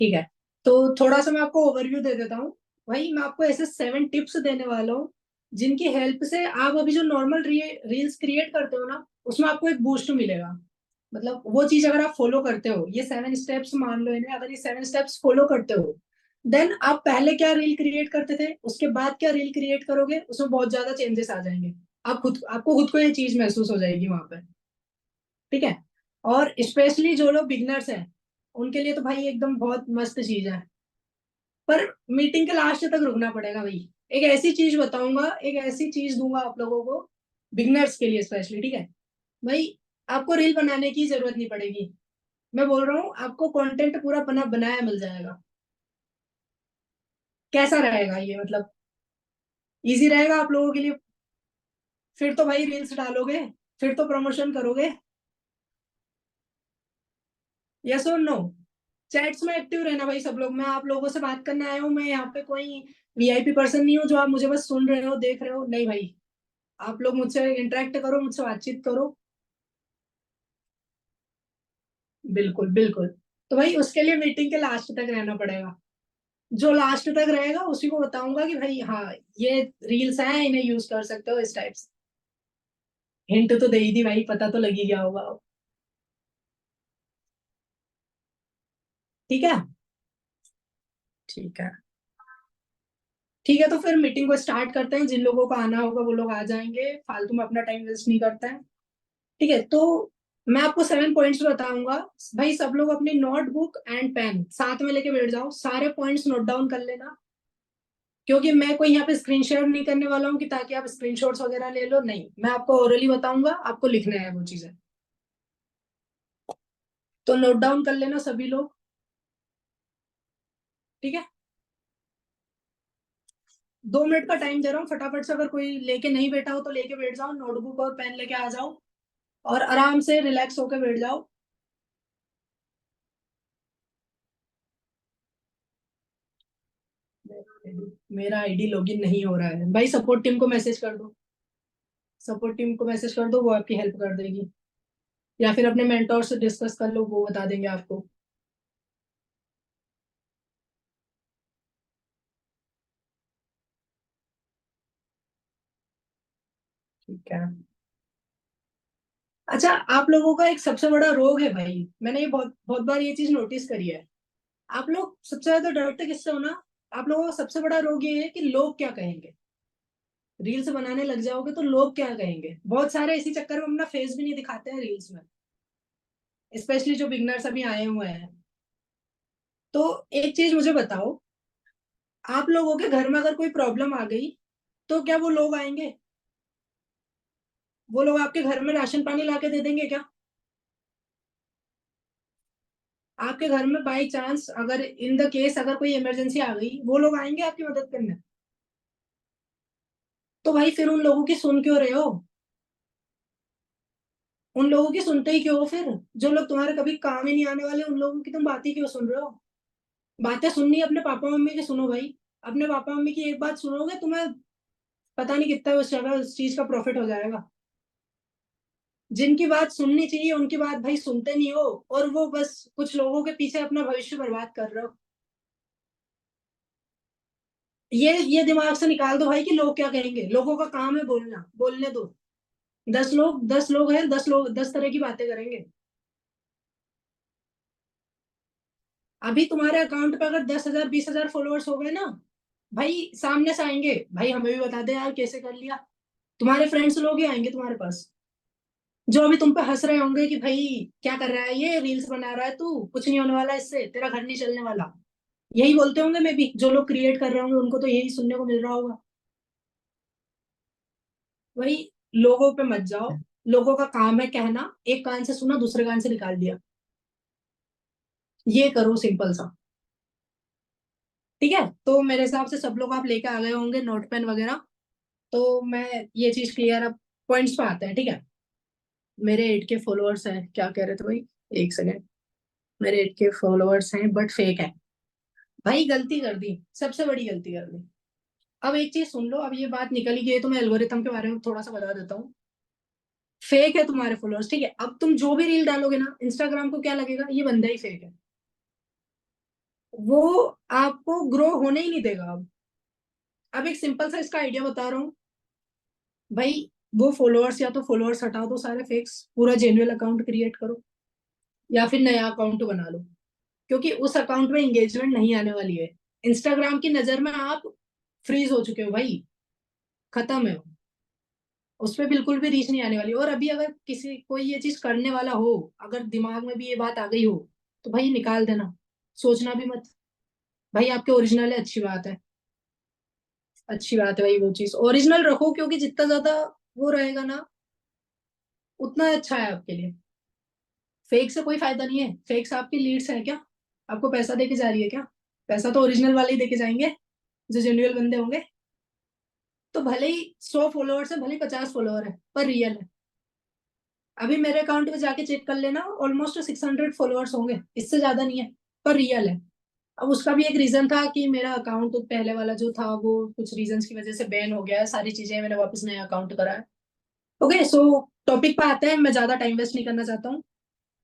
ठीक है, तो थोड़ा सा मैं आपको ओवरव्यू दे देता हूँ। भाई मैं आपको ऐसे 7 टिप्स देने वाला हूँ जिनकी हेल्प से आप अभी जो नॉर्मल रील्स क्रिएट करते हो ना, उसमें आपको एक बूस्ट मिलेगा। मतलब वो चीज अगर आप फॉलो करते हो, ये 7 स्टेप्स मान लो इन्हें, अगर ये 7 स्टेप्स फॉलो करते हो, देन आप पहले क्या रील क्रिएट करते थे, उसके बाद क्या रील क्रिएट करोगे, उसमें बहुत ज्यादा चेंजेस आ जाएंगे। आपको खुद को ये चीज महसूस हो जाएगी वहां पे। ठीक है। और स्पेशली जो लोग बिगनर्स हैं, उनके लिए तो भाई एकदम बहुत मस्त चीज है। पर मीटिंग के लास्ट तक रुकना पड़ेगा भाई। एक ऐसी चीज बताऊंगा, एक ऐसी चीज दूंगा आप लोगों को, बिगनर्स के लिए स्पेशली। ठीक है भाई, आपको रील बनाने की जरूरत नहीं पड़ेगी। मैं बोल रहा हूँ आपको कंटेंट पूरा बना बनाया मिल जाएगा। कैसा रहेगा ये, मतलब इजी रहेगा आप लोगों के लिए? फिर तो भाई रील्स डालोगे, फिर तो प्रमोशन करोगे। यस और नो? चैट्स में एक्टिव रहना भाई सब लोग। मैं आप लोगों से बात करने आया हूँ, मैं यहाँ पे कोई वीआईपी पर्सन नहीं हूँ जो आप मुझे बस सुन रहे हो देख रहे हो, नहीं भाई। आप लोग मुझसे इंटरेक्ट करो, मुझसे बातचीत करो। बिल्कुल बिल्कुल। तो भाई उसके लिए मीटिंग के लास्ट तक रहना पड़ेगा। जो लास्ट तक रहेगा उसी को बताऊंगा कि भाई हाँ, ये रील्स हैं, इन्हें यूज कर सकते हो इस टाइप से। हिंट तो दे ही दी भाई, पता तो लग ही गया होगा। ठीक है। ठीक है। ठीक है, तो फिर मीटिंग को स्टार्ट करते हैं। जिन लोगों को आना होगा वो लोग आ जाएंगे, फालतू में अपना टाइम वेस्ट नहीं करते हैं। ठीक है, तो मैं आपको 7 पॉइंट्स बताऊंगा। भाई सब लोग अपनी नोटबुक एंड पेन साथ में लेके बैठ जाओ, सारे पॉइंट्स नोट डाउन कर लेना। क्योंकि मैं कोई यहाँ पे स्क्रीन शेयर नहीं करने वाला हूँ कि ताकि आप स्क्रीनशॉट्स वगैरह ले लो, नहीं, मैं आपको ओरली बताऊंगा, आपको लिखना है वो चीजें। तो नोट डाउन कर लेना सभी लोग। ठीक है। 2 मिनट का टाइम दे रहा हूँ, फटाफट से अगर कोई लेके नहीं बैठा हो तो लेके बैठ जाओ, नोटबुक और पेन लेके आ जाओ और आराम से रिलैक्स होकर बैठ जाओ। मेरा आईडी लॉगिन नहीं हो रहा है भाई, सपोर्ट टीम को मैसेज कर दो। सपोर्ट टीम को मैसेज कर दो, वो आपकी हेल्प कर देगी। या फिर अपने मेंटोर से डिस्कस कर लो, वो बता देंगे आपको। ठीक है। अच्छा, आप लोगों का एक सबसे बड़ा रोग है भाई, मैंने ये बहुत बहुत बार ये चीज नोटिस करी है। आप लोग सबसे ज्यादा डरते किससे हो ना? आप लोगों का सबसे बड़ा रोग ये है कि लोग क्या कहेंगे। रील्स बनाने लग जाओगे तो लोग क्या कहेंगे, बहुत सारे इसी चक्कर में अपना फेस भी नहीं दिखाते हैं रील्स में। स्पेशली जो बिगनर्स अभी आए हुए हैं। तो एक चीज मुझे बताओ, आप लोगों के घर में अगर कोई प्रॉब्लम आ गई, तो क्या वो लोग आएंगे? वो लोग आपके घर में राशन पानी ला के दे देंगे क्या? आपके घर में बाई चांस अगर इन द केस अगर कोई इमरजेंसी आ गई, वो लोग आएंगे आपकी मदद करने? तो भाई फिर उन लोगों की सुन क्यों रहे हो? उन लोगों की सुनते ही क्यों हो फिर? जो लोग तुम्हारे कभी काम ही नहीं आने वाले, उन लोगों की तुम बात ही क्यों सुन रहे हो? बातें सुननी है अपने पापा मम्मी की, सुनो भाई। अपने पापा मम्मी की एक बात सुनोगे, तुम्हें पता नहीं कितना उस जगह उस चीज का प्रॉफिट हो जाएगा। जिनकी बात सुननी चाहिए उनकी बात भाई सुनते नहीं हो, और वो बस कुछ लोगों के पीछे अपना भविष्य बर्बाद कर रहे हो। ये दिमाग से निकाल दो भाई कि लोग क्या कहेंगे। लोगों का काम है बोलना, बोलने दो। 10 लोग हैं, 10 लोग 10 तरह की बातें करेंगे। अभी तुम्हारे अकाउंट पे अगर 10,000 20,000 फॉलोअर्स हो गए ना, भाई सामने से आएंगे, भाई हमें भी बता दे यार कैसे कर लिया। तुम्हारे फ्रेंड्स लोग ही आएंगे तुम्हारे पास, जो अभी तुम पे हंस रहे होंगे कि भाई क्या कर रहा है, ये रील्स बना रहा है, तू कुछ नहीं होने वाला इससे, तेरा घर नहीं चलने वाला। यही बोलते होंगे, मे भी जो लोग क्रिएट कर रहे होंगे उनको तो यही सुनने को मिल रहा होगा। वही, लोगों पे मत जाओ। लोगों का काम है कहना, एक कान से सुना दूसरे कान से निकाल दिया। ये करो सिंपल सा। ठीक है, तो मेरे हिसाब से सब लोग आप लेके आ गए होंगे नोट पेन वगैरह। तो मैं ये चीज क्लियर, अब पॉइंट्स पे आते हैं। ठीक है। मेरे 8 के फॉलोअर्स हैं, क्या कह रहे थे भाई? एक सेकेंड। मेरे 8 के फॉलोअर्स हैं बट फेक है। भाई गलती कर दी, सबसे बड़ी गलती कर दी। अब एक चीज सुन लो, अब ये बात निकल ही गई है तो मैं एल्गोरिथम के बारे में थोड़ा सा बता देता हूँ। फेक है तुम्हारे फॉलोअर्स, ठीक है? अब तुम जो भी रील डालोगे ना, इंस्टाग्राम को क्या लगेगा, ये बंदा ही फेक है। वो आपको ग्रो होने ही नहीं देगा। अब एक सिंपल सा इसका आइडिया बता रहा हूँ भाई। वो फॉलोअर्स, या तो फॉलोअर्स हटा दो सारे फेक्स, पूरा जेन्युइन अकाउंट क्रिएट करो, या फिर नया अकाउंट बना लो। क्योंकि उस अकाउंट में एंगेजमेंट नहीं आने वाली है। इंस्टाग्राम की नजर में आप फ्रीज हो चुके हो भाई, खत्म है। उस पर बिल्कुल भी रीच नहीं आने वाली। और अभी अगर किसी कोई ये चीज करने वाला हो, अगर दिमाग में भी ये बात आ गई हो, तो भाई निकाल देना, सोचना भी मत। भाई आपके ओरिजिनल है, अच्छी बात है। अच्छी बात है भाई, वो चीज ओरिजिनल रखो, क्योंकि जितना ज्यादा वो रहेगा ना, उतना अच्छा है आपके लिए। फेक से कोई फायदा नहीं है। फेक से आपकी लीड्स है क्या? आपको पैसा देके जा रही है क्या? पैसा तो ओरिजिनल वाले ही देके जाएंगे, जो जेन्युइन बंदे होंगे। तो भले ही 100 फॉलोअर्स है, भले ही 50 फॉलोअर है, पर रियल है। अभी मेरे अकाउंट में जाके चेक कर लेना, ऑलमोस्ट 600 फॉलोअर्स होंगे, इससे ज्यादा नहीं है, पर रियल है। अब उसका भी एक रीजन था कि मेरा अकाउंट पहले वाला जो था वो कुछ रीजंस की वजह से बैन हो गया है, सारी चीजें, मैंने वापस नया अकाउंट करा है। ओके, सो टॉपिक पे आते हैं, मैं ज्यादा टाइम वेस्ट नहीं करना चाहता हूँ।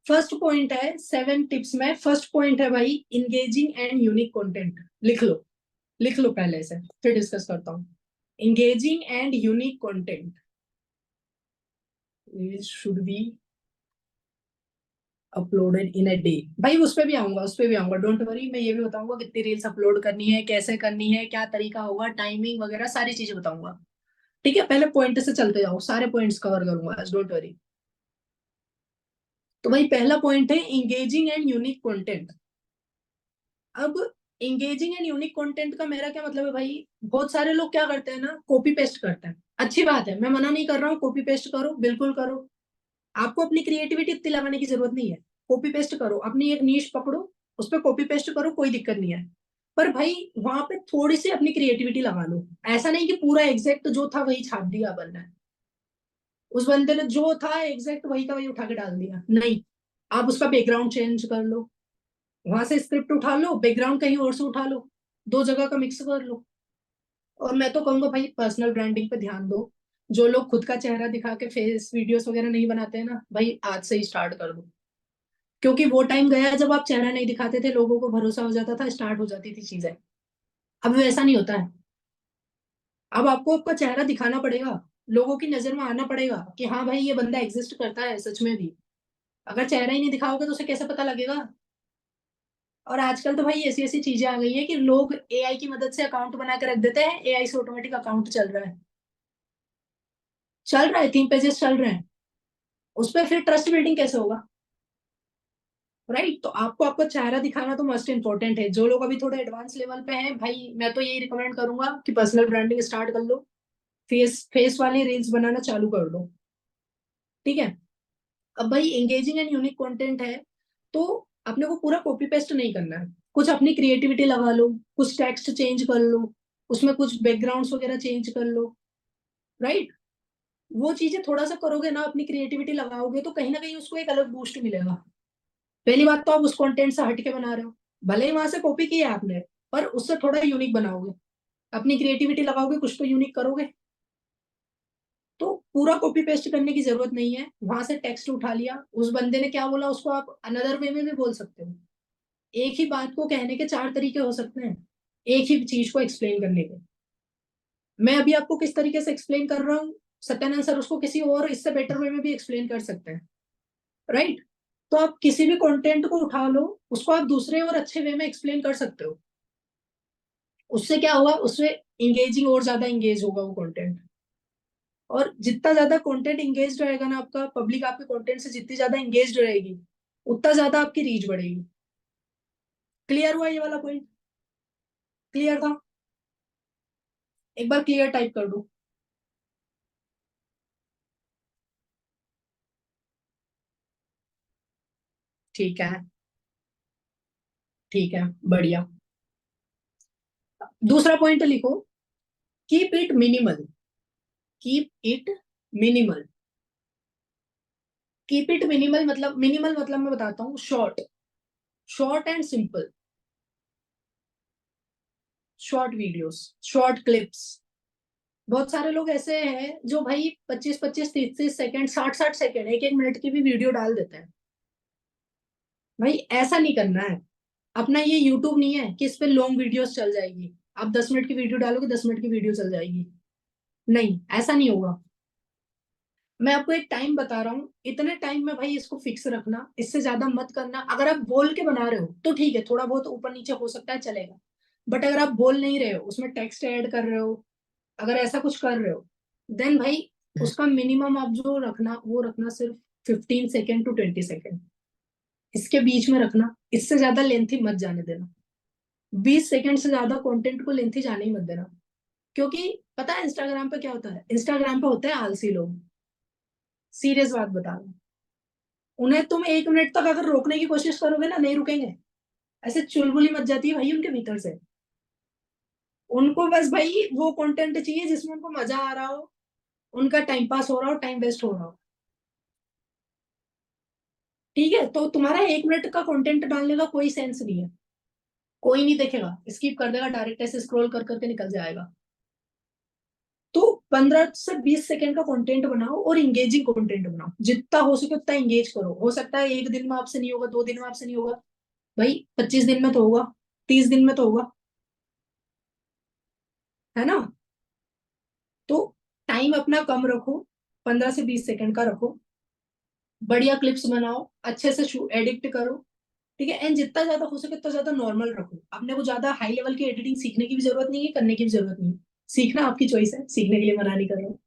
फर्स्ट पॉइंट है 7 टिप्स में, फर्स्ट पॉइंट है भाई, इंगेजिंग एंड यूनिक कंटेंट। लिख लो, लिख लो पहले से, फिर डिस्कस करता हूँ। Engaging and unique content should be uploaded in a day. भाई उस पे भी आऊंगा, उस पे भी आऊंगा, डोंट वरी। मैं ये भी बताऊंगा कितनी रील्स अपलोड करनी है, कैसे करनी है, क्या तरीका होगा, टाइमिंग वगैरह सारी चीजें बताऊंगा। ठीक है, पहले पॉइंट से चलते जाओ, सारे पॉइंट्स कवर करूंगा आज, डोंट वरी। तो भाई पहला पॉइंट है इंगेजिंग एंड यूनिक कंटेंट। अब इंगेजिंग एंड यूनिक कंटेंट का मेरा क्या मतलब है भाई? बहुत सारे लोग क्या करते हैं ना, कॉपी पेस्ट करते हैं। अच्छी बात है, मैं मना नहीं कर रहा हूँ, कॉपी पेस्ट करो, बिल्कुल करो। आपको अपनी क्रिएटिविटी इतनी लगाने की जरूरत नहीं है। कॉपी पेस्ट करो, अपनी एक नीश पकड़ो, उस पर कॉपी पेस्ट करो, कोई दिक्कत नहीं है। पर भाई वहां पे थोड़ी सी अपनी क्रिएटिविटी लगा लो। ऐसा नहीं कि पूरा एग्जैक्ट जो था वही छाप दिया बनना है। उस बंदे ने जो था एग्जैक्ट वही का वही उठा के डाल दिया, नहीं। आप उसका बैकग्राउंड चेंज कर लो, वहां से स्क्रिप्ट उठा लो, बैकग्राउंड कहीं और से उठा लो, दो जगह का मिक्स कर लो। और मैं तो कहूंगा भाई पर्सनल ब्रांडिंग पे ध्यान दो। जो लोग खुद का चेहरा दिखा के फेस वीडियोस वगैरह नहीं बनाते हैं ना भाई, आज से ही स्टार्ट कर दो। क्योंकि वो टाइम गया जब आप चेहरा नहीं दिखाते थे, लोगों को भरोसा हो जाता था, स्टार्ट हो जाती थी चीजें। अब वैसा नहीं होता है। अब आपको आपका चेहरा दिखाना पड़ेगा, लोगों की नजर में आना पड़ेगा कि हाँ भाई ये बंदा एग्जिस्ट करता है सच में भी। अगर चेहरा ही नहीं दिखाओगे तो उसे कैसे पता लगेगा? और आजकल तो भाई ऐसी ऐसी चीजें आ गई है कि लोग एआई की मदद से अकाउंट बना के रख देते हैं, एआई से ऑटोमेटिक अकाउंट चल रहा है। चल रहा है, 3 पेजेस चल रहे हैं। उस पर फिर ट्रस्ट बिल्डिंग कैसे होगा? राइट। तो आपको आपका चेहरा दिखाना तो मस्ट इंपॉर्टेंट है। जो लोग अभी थोड़े एडवांस लेवल पे हैं भाई, मैं तो यही रिकमेंड करूंगा कि पर्सनल ब्रांडिंग स्टार्ट कर लो, फेस फेस वाली रील्स बनाना चालू कर दो। ठीक है। अब भाई एंगेजिंग एंड यूनिक कंटेंट है, तो अपने को पूरा कॉपी पेस्ट नहीं करना है। कुछ अपनी क्रिएटिविटी लगा लो, कुछ टेक्स्ट चेंज कर लो, उसमें कुछ बैकग्राउंड्स वगैरह चेंज कर लो। राइट। वो चीजें थोड़ा सा करोगे ना, अपनी क्रिएटिविटी लगाओगे, तो कहीं ना कहीं उसको एक अलग बूस्ट मिलेगा। पहली बात तो आप उस कंटेंट से हट के बना रहे हो, भले ही वहां से कॉपी की है आपने, पर उससे थोड़ा यूनिक बनाओगे, अपनी क्रिएटिविटी लगाओगे, कुछ तो यूनिक करोगे। तो पूरा कॉपी पेस्ट करने की जरूरत नहीं है, वहां से टेक्स्ट उठा लिया, उस बंदे ने क्या बोला उसको आप अनदर वे में भी बोल सकते हो। एक ही बात को कहने के 4 तरीके हो सकते हैं, एक ही चीज को एक्सप्लेन करने के। मैं अभी आपको किस तरीके से एक्सप्लेन कर रहा हूँ, सत्यानंद सर उसको किसी और इससे बेटर वे में भी एक्सप्लेन कर सकते हैं। राइट। तो आप किसी भी कंटेंट को उठा लो, उसको आप दूसरे और अच्छे वे में एक्सप्लेन कर सकते हो। उससे क्या होगा, उससे इंगेजिंग और ज्यादा इंगेज होगा वो कंटेंट। और जितना ज्यादा कंटेंट इंगेज रहेगा ना आपका, पब्लिक आपके कंटेंट से जितनी ज्यादा इंगेज रहेगी, उतना ज्यादा आपकी रीच बढ़ेगी। क्लियर हुआ ये वाला पॉइंट? क्लियर था? एक बार क्लियर टाइप कर दो। ठीक है, ठीक है, बढ़िया। दूसरा पॉइंट लिखो, keep it minimal. Keep it minimal. Keep it minimal मतलब, मिनिमल मतलब मैं बताता हूँ, short, short and simple. Short videos, short clips. बहुत सारे लोग ऐसे हैं जो भाई 25-25, 30-30 सेकंड, 60-60 सेकंड, एक एक मिनट की भी वीडियो डाल देते हैं। भाई ऐसा नहीं करना है। अपना ये यूट्यूब नहीं है कि इस पे लॉन्ग वीडियोस चल जाएगी, आप 10 मिनट की वीडियो डालोगे 10 मिनट की वीडियो चल जाएगी। नहीं, ऐसा नहीं होगा। मैं आपको एक टाइम बता रहा हूँ, इतने टाइम में भाई इसको फिक्स रखना, इससे ज्यादा मत करना। अगर आप बोल के बना रहे हो तो ठीक है, थोड़ा बहुत ऊपर नीचे हो सकता है, चलेगा। बट अगर आप बोल नहीं रहे हो, उसमें टेक्स्ट ऐड कर रहे हो, अगर ऐसा कुछ कर रहे हो, देन भाई उसका मिनिमम आप जो रखना वो रखना सिर्फ 15 सेकेंड to 20 सेकेंड, इसके बीच में रखना। इससे ज्यादा लेंथी मत जाने देना। 20 सेकेंड से ज्यादा कंटेंट को लेंथी जाने ही मत देना। क्योंकि पता है इंस्टाग्राम पे क्या होता है, इंस्टाग्राम पे होते हैं आलसी लोग। सीरियस बात बता रहा हूँ। उन्हें तुम 1 मिनट तक अगर रोकने की कोशिश करोगे ना, नहीं रुकेंगे। ऐसे चुलबुली मच जाती है भाई उनके भीतर से। उनको बस भाई वो कंटेंट चाहिए जिसमें उनको मजा आ रहा हो, उनका टाइम पास हो रहा हो, टाइम वेस्ट हो रहा हो। ठीक है, तो तुम्हारा 1 मिनट का कंटेंट डालने का कोई सेंस नहीं है। कोई नहीं देखेगा, स्किप कर देगा, डायरेक्ट ऐसे स्क्रॉल कर करके निकल जाएगा। तो 15 से 20 सेकेंड का कंटेंट बनाओ और इंगेजिंग कंटेंट बनाओ, जितना हो सके उतना इंगेज करो। हो सकता है एक दिन में आपसे नहीं होगा, 2 दिन में आपसे नहीं होगा, भाई 25 दिन में तो होगा, 30 दिन में तो होगा, है ना। तो टाइम अपना कम रखो, 15 से 20 सेकंड का रखो। बढ़िया क्लिप्स बनाओ, अच्छे से एडिट करो। ठीक है, एंड जितना ज्यादा हो सके उतना ज्यादा नॉर्मल रखो। अपने को ज्यादा हाई लेवल की एडिटिंग सीखने की भी जरूरत नहीं है, करने की भी जरूरत नहीं है। सीखना आपकी चॉइस है, सीखने के लिए मना नहीं कर रहा हूँ,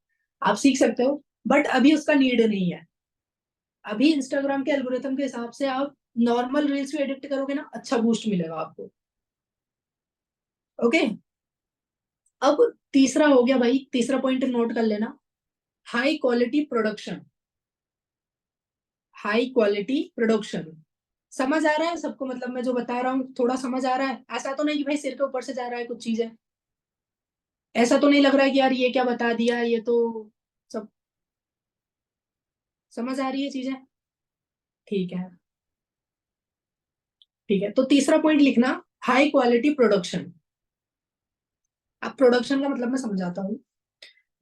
आप सीख सकते हो। बट अभी उसका नीड नहीं है। अभी इंस्टाग्राम के एल्गोरिथम के हिसाब से आप नॉर्मल रील्स भी एडिट करोगे ना, अच्छा बूस्ट मिलेगा आपको। ओके। अब तीसरा हो गया भाई, तीसरा पॉइंट नोट कर लेना, high quality production. High quality production. समझ आ रहा है सबको, मतलब मैं जो बता रहा हूँ थोड़ा समझ आ रहा है? ऐसा तो नहीं कि भाई सिर के ऊपर से जा रहा है कुछ चीजें? ऐसा तो नहीं लग रहा है कि यार ये क्या बता दिया, ये तो सब समझ आ रही है चीजें? ठीक है। ठीक है, तो तीसरा पॉइंट लिखना, हाई क्वालिटी प्रोडक्शन। अब प्रोडक्शन का मतलब मैं समझाता हूँ।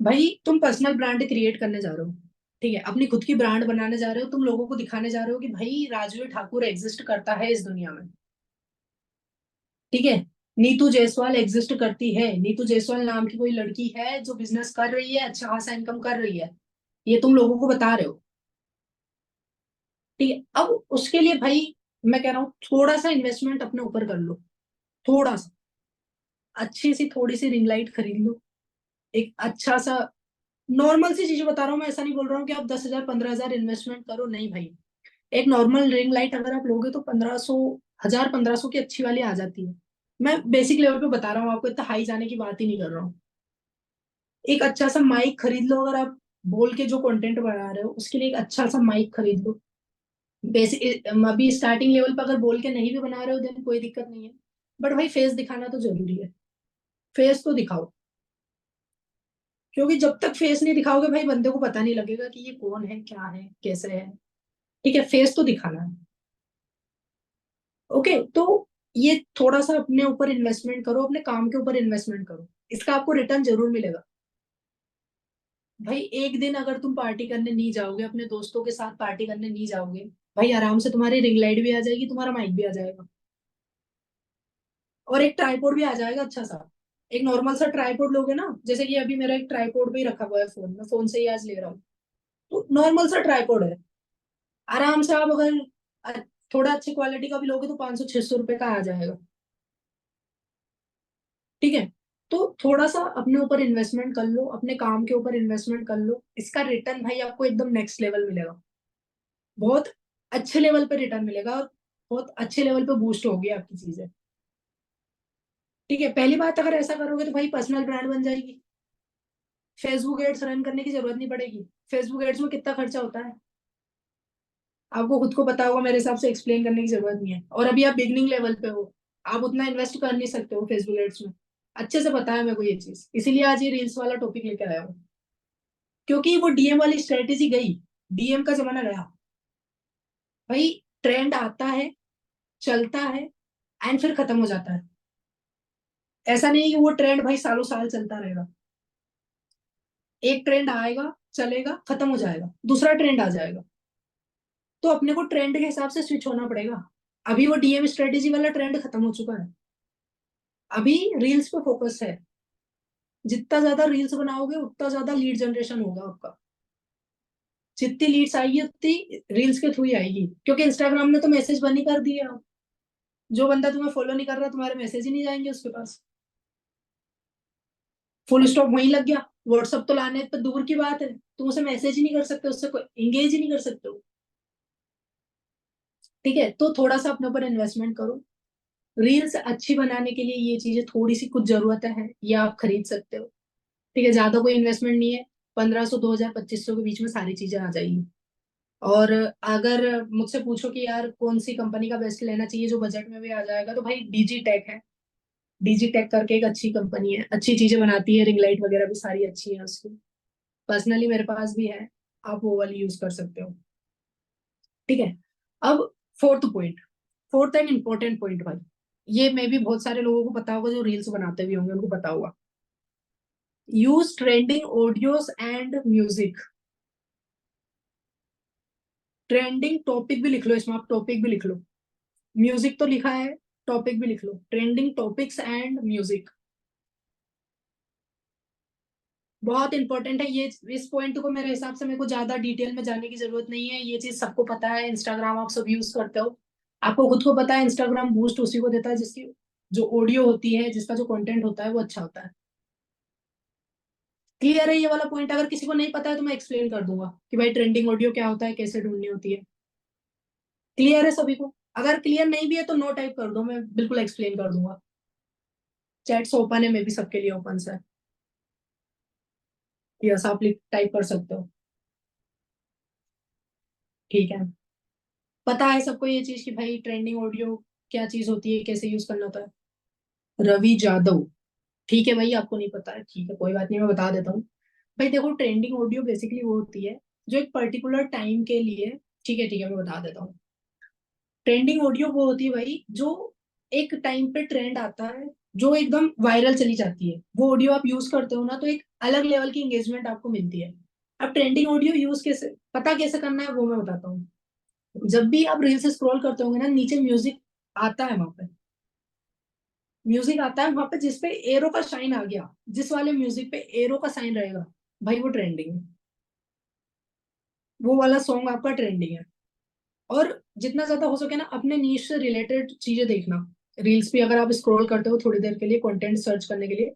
भाई तुम पर्सनल ब्रांड क्रिएट करने जा रहे हो, ठीक है, अपनी खुद की ब्रांड बनाने जा रहे हो, तुम लोगों को दिखाने जा रहे हो कि भाई राजवीर ठाकुर एग्जिस्ट करता है इस दुनिया में। ठीक है, नीतू जायसवाल एग्जिस्ट करती है, नीतू जायसवाल नाम की कोई लड़की है जो बिजनेस कर रही है, अच्छा खासा इनकम कर रही है, ये तुम लोगों को बता रहे हो। ठीक है, अब उसके लिए भाई मैं कह रहा हूँ थोड़ा सा इन्वेस्टमेंट अपने ऊपर कर लो। थोड़ा सा, अच्छी सी थोड़ी सी रिंग लाइट खरीद लो, एक अच्छा सा, नॉर्मल सी चीज बता रहा हूँ मैं, ऐसा नहीं बोल रहा हूँ कि आप 10,000 15,000 इन्वेस्टमेंट करो, नहीं भाई। एक नॉर्मल रिंग लाइट अगर आप लोगे तो 1500, 1000 1500 की अच्छी वाली आ जाती है। मैं बेसिक लेवल पे बता रहा हूँ आपको, इतना हाई जाने की बात ही नहीं कर रहा हूँ। एक अच्छा सा माइक खरीद लो, अगर आप बोल के जो कंटेंट बना रहे हो उसके लिए एक अच्छा सा माइक खरीद लो। बेसिक अभी स्टार्टिंग लेवल पर अगर बोल के नहीं भी बना रहे हो देन कोई दिक्कत नहीं है। बट भाई फेस दिखाना तो जरूरी है, फेस तो दिखाओ। क्योंकि जब तक फेस नहीं दिखाओगे भाई बंदे को पता नहीं लगेगा कि ये कौन है, क्या है, कैसे है। ठीक है, फेस तो दिखाना है। ओके, तो ये थोड़ा सा अपने ऊपर इन्वेस्टमेंट करो, अपने काम के ऊपर इन्वेस्टमेंट करो, इसका आपको रिटर्न जरूर मिलेगा। भाई एक दिन अगर तुम पार्टी करने नहीं जाओगे, अपने दोस्तों के साथ पार्टी करने नहीं जाओगे, भाई आराम से तुम्हारी रिंग लाइट भी आ जाएगी, तुम्हारा माइक भी आ जाएगा, और एक ट्राइपॉड भी आ जाएगा अच्छा सा। एक नॉर्मल सा ट्राइपॉड लोगे ना, जैसे कि अभी मेरा एक ट्राइपॉड भी रखा हुआ है फोन में, फोन से ही आज ले रहा हूँ। तो नॉर्मल सा ट्राइपॉड है, आराम से आप अगर अ- थोड़ा अच्छी क्वालिटी का भी लोगे तो 500 600 रुपए का आ जाएगा। ठीक है, तो थोड़ा सा अपने ऊपर इन्वेस्टमेंट कर लो, अपने काम के ऊपर इन्वेस्टमेंट कर लो, इसका रिटर्न भाई आपको एकदम नेक्स्ट लेवल मिलेगा। बहुत अच्छे लेवल पे रिटर्न मिलेगा, और बहुत अच्छे लेवल पे बूस्ट होगी आपकी चीजें। ठीक है, पहली बात, अगर ऐसा करोगे तो भाई पर्सनल ब्रांड बन जाएगी। फेसबुक एड्स रन करने की जरूरत नहीं पड़ेगी। फेसबुक एड्स में कितना खर्चा होता है आपको खुद को पता होगा, मेरे हिसाब से एक्सप्लेन करने की जरूरत नहीं है। और अभी आप बिगनिंग लेवल पे हो, आप उतना इन्वेस्ट कर नहीं सकते हो फेसबुक एड्स में। अच्छे से पता है मेरे को ये चीज, इसीलिए आज ये रील्स वाला टॉपिक लेके आया हूँ। क्योंकि वो डीएम वाली स्ट्रेटेजी गई, डीएम का जमाना गया। भाई ट्रेंड आता है, चलता है, एंड फिर खत्म हो जाता है। ऐसा नहीं है कि वो ट्रेंड भाई सालों साल चलता रहेगा। एक ट्रेंड आएगा, चलेगा, खत्म हो जाएगा, दूसरा ट्रेंड आ जाएगा। तो अपने को ट्रेंड के हिसाब से स्विच होना पड़ेगा। अभी वो डीएम स्ट्रेटेजी वाला ट्रेंड खत्म हो चुका है, अभी रील्स पे फोकस है। जितना ज्यादा रील्स बनाओगे उतना ज्यादा लीड जनरेशन होगा आपका। जितनी लीड्स आएगी उतनी रील्स के थ्रू ही आएगी, क्योंकि इंस्टाग्राम ने तो मैसेज बंद ही कर दिया। जो बंदा तुम्हें फॉलो नहीं कर रहा, तुम्हारे मैसेज ही नहीं जाएंगे उसके पास। फुल स्टॉप वहीं लग गया। व्हाट्सअप तो लाने तो दूर की बात है, तुम उसे मैसेज ही नहीं कर सकते, उससे कोई एंगेज ही नहीं कर सकते हो। ठीक है, तो थोड़ा सा अपने ऊपर इन्वेस्टमेंट करो। रील्स अच्छी बनाने के लिए ये चीजें थोड़ी सी कुछ जरूरत है, ये आप खरीद सकते हो। ठीक है, ज्यादा कोई इन्वेस्टमेंट नहीं है। 1500, 2000, 2500 के बीच में सारी चीजें आ जाएगी। और अगर मुझसे पूछो कि यार कौन सी कंपनी का बेस्ट लेना चाहिए जो बजट में भी आ जाएगा, तो भाई डीजी टेक है। डीजी टेक करके एक अच्छी कंपनी है, अच्छी चीजें बनाती है, रिंग लाइट वगैरह भी सारी अच्छी है उसकी। पर्सनली मेरे पास भी है, आप वो वाली यूज कर सकते हो। ठीक है। अब fourth point, fourth and important point भाई, ये मे भी बहुत सारे लोगों को पता होगा जो रील्स बनाते भी होंगे, उनको पता होगा। Use trending audios and music. Trending topic भी लिख लो इसमें, आप टॉपिक भी लिख लो। म्यूजिक तो लिखा है, टॉपिक भी लिख लो, ट्रेंडिंग टॉपिक्स एंड म्यूजिक। बहुत इंपॉर्टेंट है ये। इस पॉइंट को मेरे हिसाब से मेरे को ज्यादा डिटेल में जाने की जरूरत नहीं है, ये चीज सबको पता है। इंस्टाग्राम आप सब यूज करते हो, आपको खुद को पता है इंस्टाग्राम बूस्ट उसी को देता है जिसकी जो ऑडियो होती है, जिसका जो कंटेंट होता है वो अच्छा होता है। क्लियर है ये वाला पॉइंट? अगर किसी को नहीं पता है तो मैं एक्सप्लेन कर दूंगा कि भाई ट्रेंडिंग ऑडियो क्या होता है, कैसे ढूंढनी होती है। क्लियर है सभी को? अगर क्लियर नहीं भी है तो नो टाइप कर दो, मैं बिल्कुल एक्सप्लेन कर दूंगा। चैट्स ओपन है, मे भी सबके लिए ओपन है। यस, आप टाइप कर सकते हो। ठीक है, पता है सबको ये चीज कि भाई ट्रेंडिंग ऑडियो क्या चीज होती है, कैसे यूज करना होता है। रवि जादव। ठीक है भाई, आपको नहीं पता है, ठीक है कोई बात नहीं, मैं बता देता हूँ। भाई देखो, ट्रेंडिंग ऑडियो बेसिकली वो होती है जो एक पर्टिकुलर टाइम के लिए, ठीक है मैं बता देता हूँ। ट्रेंडिंग ऑडियो वो होती है भाई जो एक टाइम पे ट्रेंड आता है, जो एकदम वायरल चली जाती है, वो ऑडियो आप यूज करते हो ना, तो एक अलग लेवल की एंगेजमेंट आपको मिलती है। अब ट्रेंडिंग ऑडियो यूज कैसे, पता कैसे करना है वो मैं बताता हूँ। जब भी आप रील से स्क्रॉल करते होंगे ना, नीचे म्यूजिक आता है वहां पे। म्यूजिक आता है वहां पे जिसपे एरो का साइन आ गया, जिस वाले म्यूजिक पे एरो का साइन रहेगा, भाई वो ट्रेंडिंग है। वो वाला सॉन्ग आपका ट्रेंडिंग है। और जितना ज्यादा हो सके ना, अपने नीश से रिलेटेड चीजें देखना। रील्स भी अगर आप स्क्रॉल करते हो थोड़ी देर के लिए कंटेंट सर्च करने के लिए,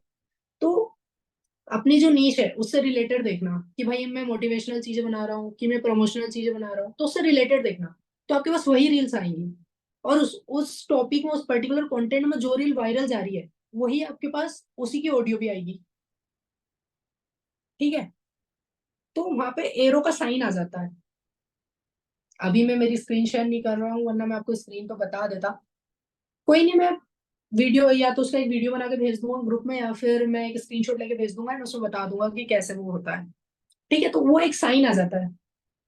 तो अपनी जो नीश है उससे रिलेटेड देखना कि भाई मैं मोटिवेशनल चीजें बना रहा हूँ कि मैं प्रमोशनल चीजें बना रहा हूँ, तो उससे रिलेटेड देखना। तो आपके पास वही रील्स आएंगी। और उस टॉपिक में, उस पर्टिकुलर कंटेंट में जो रील वायरल जा रही है, वही आपके पास उसी की ऑडियो भी आएगी। ठीक है, तो वहां पे एरो का साइन आ जाता है। अभी मैं मेरी स्क्रीन शेयर नहीं कर रहा हूँ, वरना मैं आपको स्क्रीन पे बता देता। कोई नहीं, मैं वीडियो या तो उसका एक वीडियो बना के भेज दूंगा ग्रुप में, या फिर मैं एक स्क्रीनशॉट लेके भेज दूंगा एंड उसमें बता दूंगा कि कैसे वो होता है। ठीक है, तो वो एक साइन आ जाता है।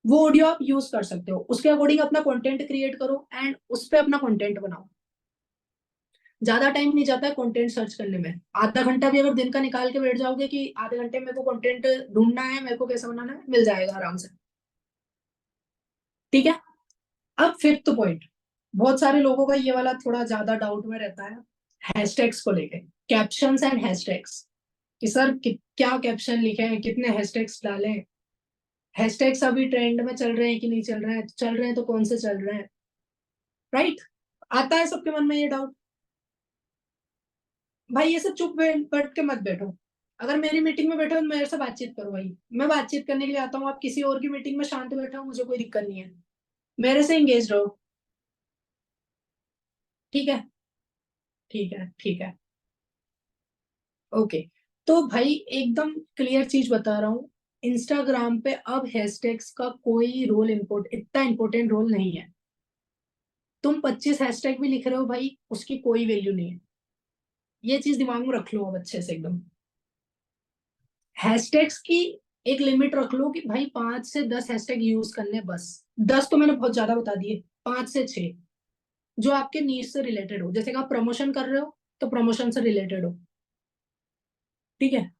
वो ऑडियो आप यूज कर सकते हो, उसके अकॉर्डिंग अपना कंटेंट क्रिएट करो एंड उस पे अपना कंटेंट बनाओ। ज्यादा टाइम नहीं जाता है कंटेंट सर्च करने में। आधा घंटा भी अगर दिन का निकाल के बैठ जाओगे कि आधे घंटे में मेरे को कंटेंट ढूंढना है, मेरे को कैसे बनाना है, मिल जाएगा आराम से। ठीक है। अब फिफ्थ पॉइंट, बहुत सारे लोगों का ये वाला थोड़ा ज्यादा डाउट में रहता है, हैशटैग्स को लेके। कैप्शंस एंड हैशटैग्स, कि सर क्या कैप्शन लिखे हैं, कितने हैशटैग्स डालें। हैशटैग्स अभी ट्रेंड में चल रहे हैं कि नहीं चल रहे हैं, चल रहे हैं तो कौन से चल रहे हैं। राइट, आता है सबके मन में ये डाउट। भाई ये सब चुप बैठ के मत बैठो। अगर मेरी मीटिंग में बैठो तो मेरे से बातचीत करो भाई, मैं बातचीत करने के लिए आता हूँ। आप किसी और की मीटिंग में शांत बैठो, मुझे कोई दिक्कत नहीं है, मेरे से इंगेज रहो। ठीक है, ठीक है, ठीक है। ओके, तो भाई एकदम क्लियर चीज बता रहा हूँ। इंस्टाग्राम पे अब हैशटैग्स का कोई रोल इतना इंपॉर्टेंट रोल नहीं है। तुम 25 हैशटैग भी लिख रहे हो भाई, उसकी कोई वैल्यू नहीं है। ये चीज दिमाग में रख लो अब अच्छे से एकदम। हैशटैग्स की एक लिमिट रख लो कि भाई 5 से 10 हैशटैग यूज करने बस। 10 तो मैंने बहुत ज्यादा बता दिए, 5 से 6 जो आपके नीड से रिलेटेड हो। जैसे कि आप प्रमोशन कर रहे हो तो प्रमोशन से रिलेटेड हो। ठीक है,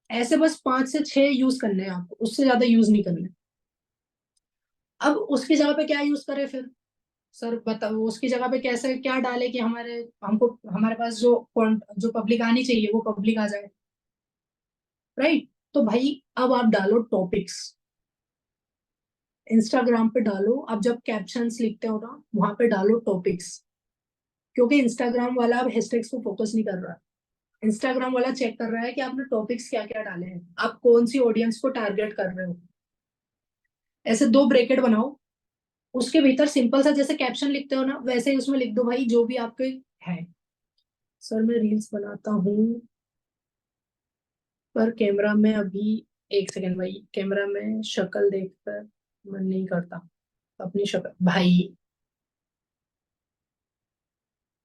ऐसे बस 5 से 6 यूज करने हैं आपको, उससे ज्यादा यूज नहीं करने। अब उसकी जगह पे क्या यूज करें फिर? सर बताओ उसकी जगह पे कैसे क्या डाले कि हमको हमारे पास जो पब्लिक आनी चाहिए वो पब्लिक आ जाए, राइट? तो भाई अब आप डालो टॉपिक्स, इंस्टाग्राम पे डालो। अब जब कैप्शंस लिखते हो ना वहां पे डालो टॉपिक्स, क्योंकि इंस्टाग्राम वाला अब हैशटैग्स को फोकस नहीं कर रहा है। इंस्टाग्राम वाला चेक कर रहा है कि आपने टॉपिक्स क्या क्या डाले हैं, आप कौन सी ऑडियंस को टारगेट कर रहे हो। ऐसे दो ब्रैकेट बनाओ, उसके भीतर सिंपल सा जैसे कैप्शन लिखते हो ना वैसे ही उसमें लिख दो भाई जो भी आपके है। सर मैं रील्स बनाता हूँ पर कैमरा में अभी, एक सेकेंड भाई, कैमरा में शक्ल देखकर मन नहीं करता अपनी शक्ल। भाई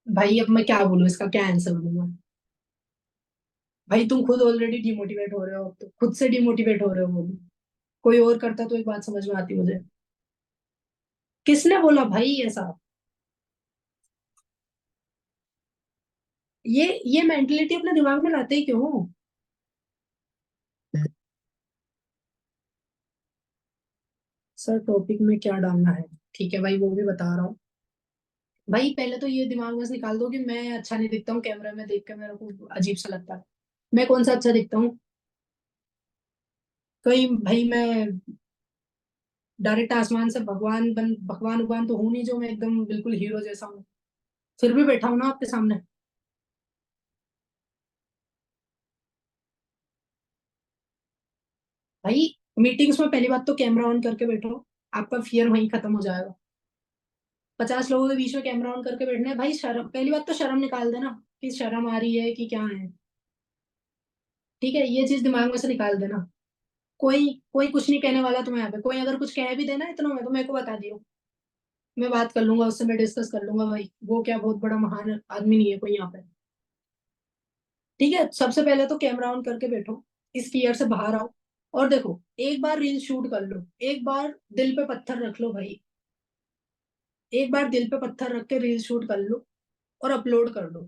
भाई अब मैं क्या बोलूं, इसका क्या आंसर दूंगा? भाई तुम खुद ऑलरेडी डिमोटिवेट हो रहे हो, अब तो खुद से डिमोटिवेट हो रहे हो, वो भी। कोई और करता तो एक बात समझ में आती मुझे। किसने बोला भाई ऐसा? ये मेंटेलिटी अपने दिमाग में लाते ही क्यों हो? सर टॉपिक में क्या डालना है, ठीक है भाई वो भी बता रहा हूँ। भाई पहले तो ये दिमाग में से निकाल दो कि मैं अच्छा नहीं दिखता हूँ, कैमरे में देख के मेरे को अजीब सा लगता है। मैं कौन सा अच्छा दिखता हूँ? कहीं भाई मैं डायरेक्ट आसमान से भगवान उगवान तो हूं नहीं जो मैं एकदम बिल्कुल हीरो जैसा हूँ। फिर भी बैठा हूं ना आपके सामने। भाई मीटिंग्स में पहली बात तो कैमरा ऑन करके बैठो, आपका फियर वहीं खत्म हो जाएगा। 50 लोगों के बीच में कैमरा ऑन करके बैठना है भाई, शर्म, पहली बात तो शर्म निकाल देना कि शर्म आ रही है कि क्या है। ठीक है, ये चीज दिमाग में से निकाल देना। कोई कोई कुछ नहीं कहने वाला तुम्हें यहाँ पे, कोई अगर कुछ कह भी देना इतना में तो मेरे को बता दियो, मैं बात कर लूंगा उससे, मैं डिस्कस कर लूंगा भाई, वो क्या बहुत बड़ा महान आदमी नहीं है कोई यहाँ पे। ठीक है, सबसे पहले तो कैमरा ऑन करके बैठो, इस फियर से बाहर आओ। और देखो एक बार रील शूट कर लो, एक बार दिल पे पत्थर रख लो भाई, एक बार दिल पे पत्थर रख के रील शूट कर लो और अपलोड कर दो।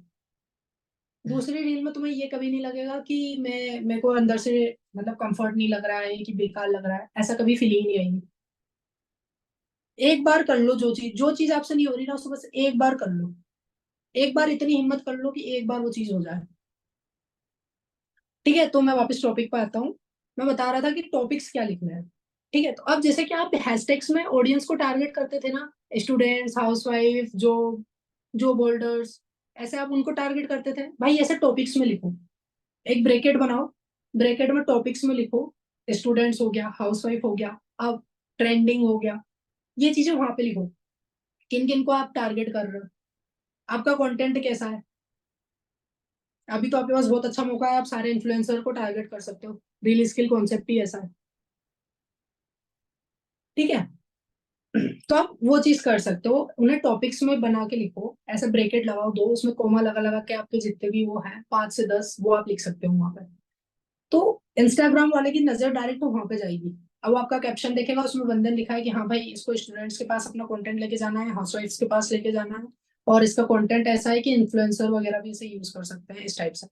दूसरी रील में तुम्हें ये कभी नहीं लगेगा कि मैं मेरे को अंदर से मतलब कंफर्ट नहीं लग रहा है कि बेकार लग रहा है, ऐसा कभी फीलिंग नहीं आएगी। एक बार कर लो, जो चीज आपसे नहीं हो रही ना उसको बस एक बार कर लो। एक बार इतनी हिम्मत कर लो कि एक बार वो चीज हो जाए। ठीक है, तो मैं वापस टॉपिक पर आता हूँ। मैं बता रहा था कि टॉपिक्स क्या लिखना है। ठीक है, तो अब जैसे कि आप हैशटैग्स में ऑडियंस को टारगेट करते थे ना, स्टूडेंट्स, हाउसवाइफ, जो बोल्डर्स, ऐसे आप उनको टारगेट करते थे भाई, ऐसे टॉपिक्स में लिखो। एक ब्रैकेट बनाओ, ब्रैकेट में टॉपिक्स में लिखो, स्टूडेंट्स हो गया, हाउसवाइफ हो गया, अब ट्रेंडिंग हो गया, ये चीजें वहां पे लिखो। किन किन को आप टारगेट कर रहे हो, आपका कंटेंट कैसा है। अभी तो आपके पास बहुत अच्छा मौका है, आप सारे इन्फ्लुएंसर को टारगेट कर सकते हो, रील स्किल कॉन्सेप्ट ही ऐसा है। ठीक है, तो आप वो चीज कर सकते हो, उन्हें टॉपिक्स में बना के लिखो, ऐसे ब्रैकेट लगाओ दो, उसमें कोमा लगा लगा के आपके जितने भी वो है 5 से 10 वो आप लिख सकते हो वहां पे। तो इंस्टाग्राम वाले की नजर डायरेक्ट तो वहां पे जाएगी। अब वो आपका कैप्शन देखेगा, उसमें बंधन लिखा है कि हाँ भाई इसको स्टूडेंट्स के पास अपना कंटेंट लेके जाना है, हाउसवाइफ्स के पास लेके जाना है, और इसका कंटेंट ऐसा है कि इन्फ्लुएंसर वगैरह भी इसे यूज कर सकते हैं इस टाइप से।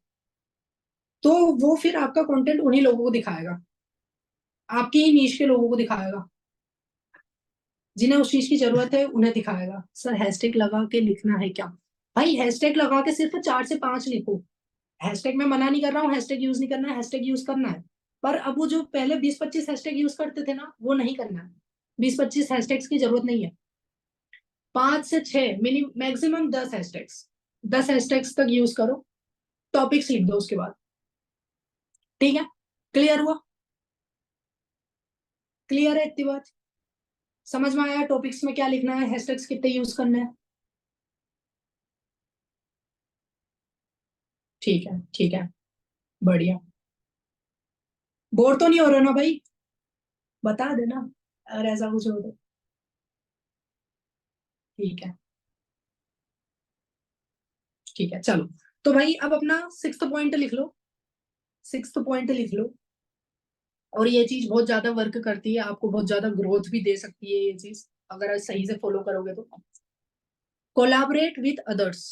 तो वो फिर आपका कंटेंट उन्हीं लोगों को दिखाएगा, आपकी ही नीश के लोगों को दिखाएगा, जिन्हें उस चीज की जरूरत है उन्हें दिखाएगा। सर हैशटैग लगा के लिखना है क्या? भाई हैशटैग लगा के सिर्फ 4 से 5 लिखो। हैशटैग में मना नहीं कर रहा हूँ, हैशटैग यूज नहीं करना है, हैशटैग यूज करना है। पर अब वो जो पहले 20-25 हैशटैग यूज करते थे ना वो नहीं करना है। 20-25 हैशटैग्स की जरूरत नहीं है, 5 से 6 मिनिमम, मैक्सिमम 10 हैशटैग्स, 10 हैशटैग्स तक यूज करो। टॉपिक्स लिख दो उसके बाद। ठीक है, क्लियर हुआ? क्लियर है इतनी बात? समझ में आया टॉपिक्स में क्या लिखना है, हैशटैग्स कितने यूज करने हैं? ठीक है, ठीक है, बढ़िया। बोर तो नहीं हो रहे ना भाई? बता देना अगर ऐसा कुछ हो तो। ठीक है, ठीक है, चलो। तो भाई अब अपना 6th पॉइंट लिख लो, 6th पॉइंट लिख लो। और ये चीज बहुत ज्यादा वर्क करती है, आपको बहुत ज्यादा ग्रोथ भी दे सकती है ये चीज, अगर आप सही से फॉलो करोगे तो। Collaborate with others,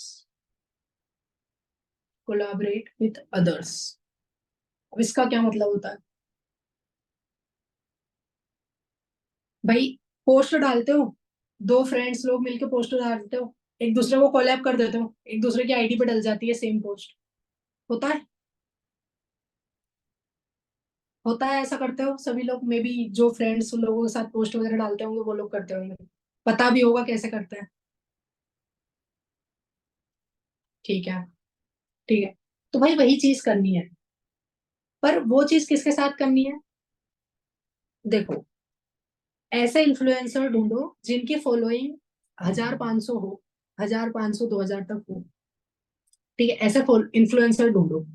collaborate with others. अब इसका क्या मतलब होता है? भाई पोस्ट डालते हो, दो फ्रेंड्स लोग मिलके पोस्ट डालते हो, एक दूसरे को कोलैब कर देते हो, एक दूसरे की आईडी पे डल जाती है सेम पोस्ट। होता है, होता है, ऐसा करते हो सभी लोग, मे बी जो फ्रेंड्स लोगों के साथ पोस्ट वगैरह डालते होंगे वो लोग करते होंगे, पता भी होगा कैसे करते हैं। ठीक है, ठीक है। तो भाई वही चीज करनी है, पर वो चीज किसके साथ करनी है? देखो, ऐसे इन्फ्लुएंसर ढूंढो जिनकी फॉलोइंग 1,500 हो, 1,500 2,000 तक हो। ठीक है, ऐसे इन्फ्लुएंसर ढूंढो।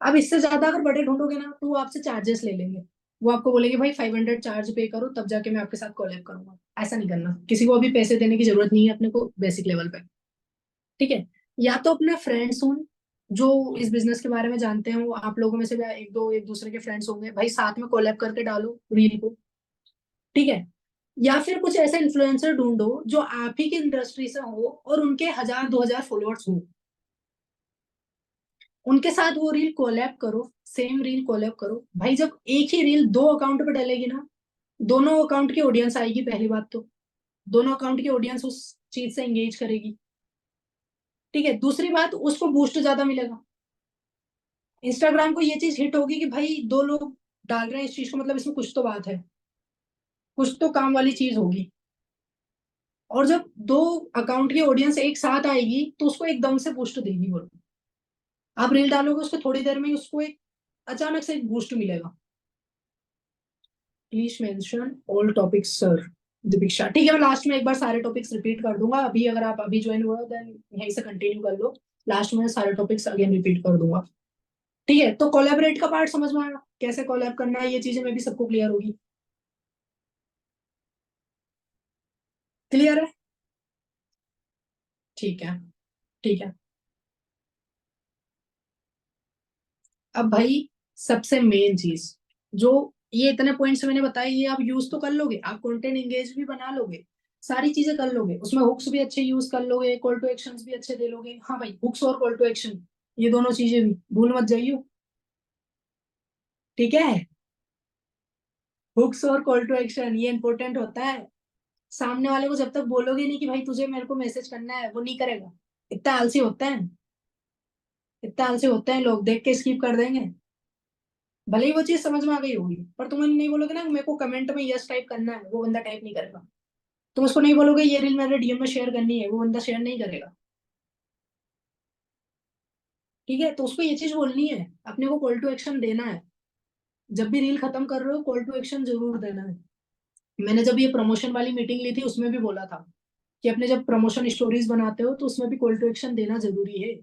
अब इससे ज्यादा अगर बड़े ढूंढोगे ना तो वो आपसे चार्जेस ले लेंगे। वो आपको बोलेंगे भाई 500 चार्ज पे करो तब जाके मैं आपके साथ कोलैब करूंगा। ऐसा नहीं करना, किसी को अभी पैसे देने की जरूरत नहीं है अपने को बेसिक लेवल पे। ठीक है, या तो अपने फ्रेंड्स हों जो इस बिजनेस के बारे में जानते हो, आप लोगों में से भी एक दो एक दूसरे के फ्रेंड्स होंगे भाई, साथ में कोलैब करके डालो रील को। ठीक है, या फिर कुछ ऐसे इन्फ्लुएंसर ढूंढो जो आप ही की इंडस्ट्री से हो और उनके 1,000 2,000 फॉलोअर्स हो, उनके साथ वो रील कोलैब करो, सेम रील कोलैब करो भाई। जब एक ही रील दो अकाउंट पे डलेगी ना, दोनों अकाउंट की ऑडियंस आएगी पहली बात तो, दोनों अकाउंट की ऑडियंस उस चीज से एंगेज करेगी। ठीक है, दूसरी बात उसको बूस्ट ज्यादा मिलेगा। इंस्टाग्राम को ये चीज हिट होगी कि भाई दो लोग डाल रहे हैं इस चीज को, मतलब इसमें कुछ तो बात है, कुछ तो काम वाली चीज होगी। और जब दो अकाउंट की ऑडियंस एक साथ आएगी तो उसको एकदम से बूस्ट देगी वो। आप रील डालोगे उसको थोड़ी देर में ही उसको एक अचानक से एक बूस्ट मिलेगा। Please mention all topics sir, Deepika. ठीक है, मैं लास्ट में एक बार सारे टॉपिक्स रिपीट कर दूंगा। अभी अगर आप अभी ज्वाइन हुआ देन यहीं से कंटिन्यू कर लो। लास्ट में सारे टॉपिक्स अगेन रिपीट कर दूंगा। ठीक है, तो कोलैबोरेट का पार्ट समझ में आया, कैसे कोलैब करना है, ये चीजें में भी सबको क्लियर होगी। क्लियर है? ठीक है, ठीक है। अब भाई सबसे मेन चीज, जो ये इतने पॉइंट्स मैंने बताए ये आप यूज तो कर लोगे, आप कंटेंट एंगेज भी बना लोगे, सारी चीजें कर लोगे, उसमें हुक्स भी अच्छे यूज कर लोगे, कॉल टू एक्शंस भी अच्छे दे लोगे। हाँ भाई, हुक्स और कॉल टू एक्शन, ये दोनों चीजें भी भूल मत जाइयो। ठीक है, हुक्स और कॉल टू एक्शन ये इंपॉर्टेंट होता है। सामने वाले को जब तक बोलोगे नहीं कि भाई तुझे मेरे को मैसेज करना है, वो नहीं करेगा। इतना आलसी होता है, इतना आलसी होते हैं लोग, देख के स्किप कर देंगे। भले ही वो चीज समझ में आ गई होगी, पर तुम नहीं बोलोगे ना मेरे को कमेंट में यस टाइप करना है, वो बंदा टाइप नहीं करेगा। तुम उसको नहीं बोलोगे ये रील मेरे डीएम में शेयर करनी है, वो बंदा शेयर नहीं करेगा। ठीक है, तो उसको ये चीज बोलनी है, अपने को कॉल टू एक्शन देना है। जब भी रील खत्म कर रहे हो कॉल टू एक्शन जरूर देना है। मैंने जब ये प्रमोशन वाली मीटिंग ली थी उसमें भी बोला था कि अपने जब प्रमोशन स्टोरीज बनाते हो तो उसमें भी कॉल टू एक्शन देना जरूरी है।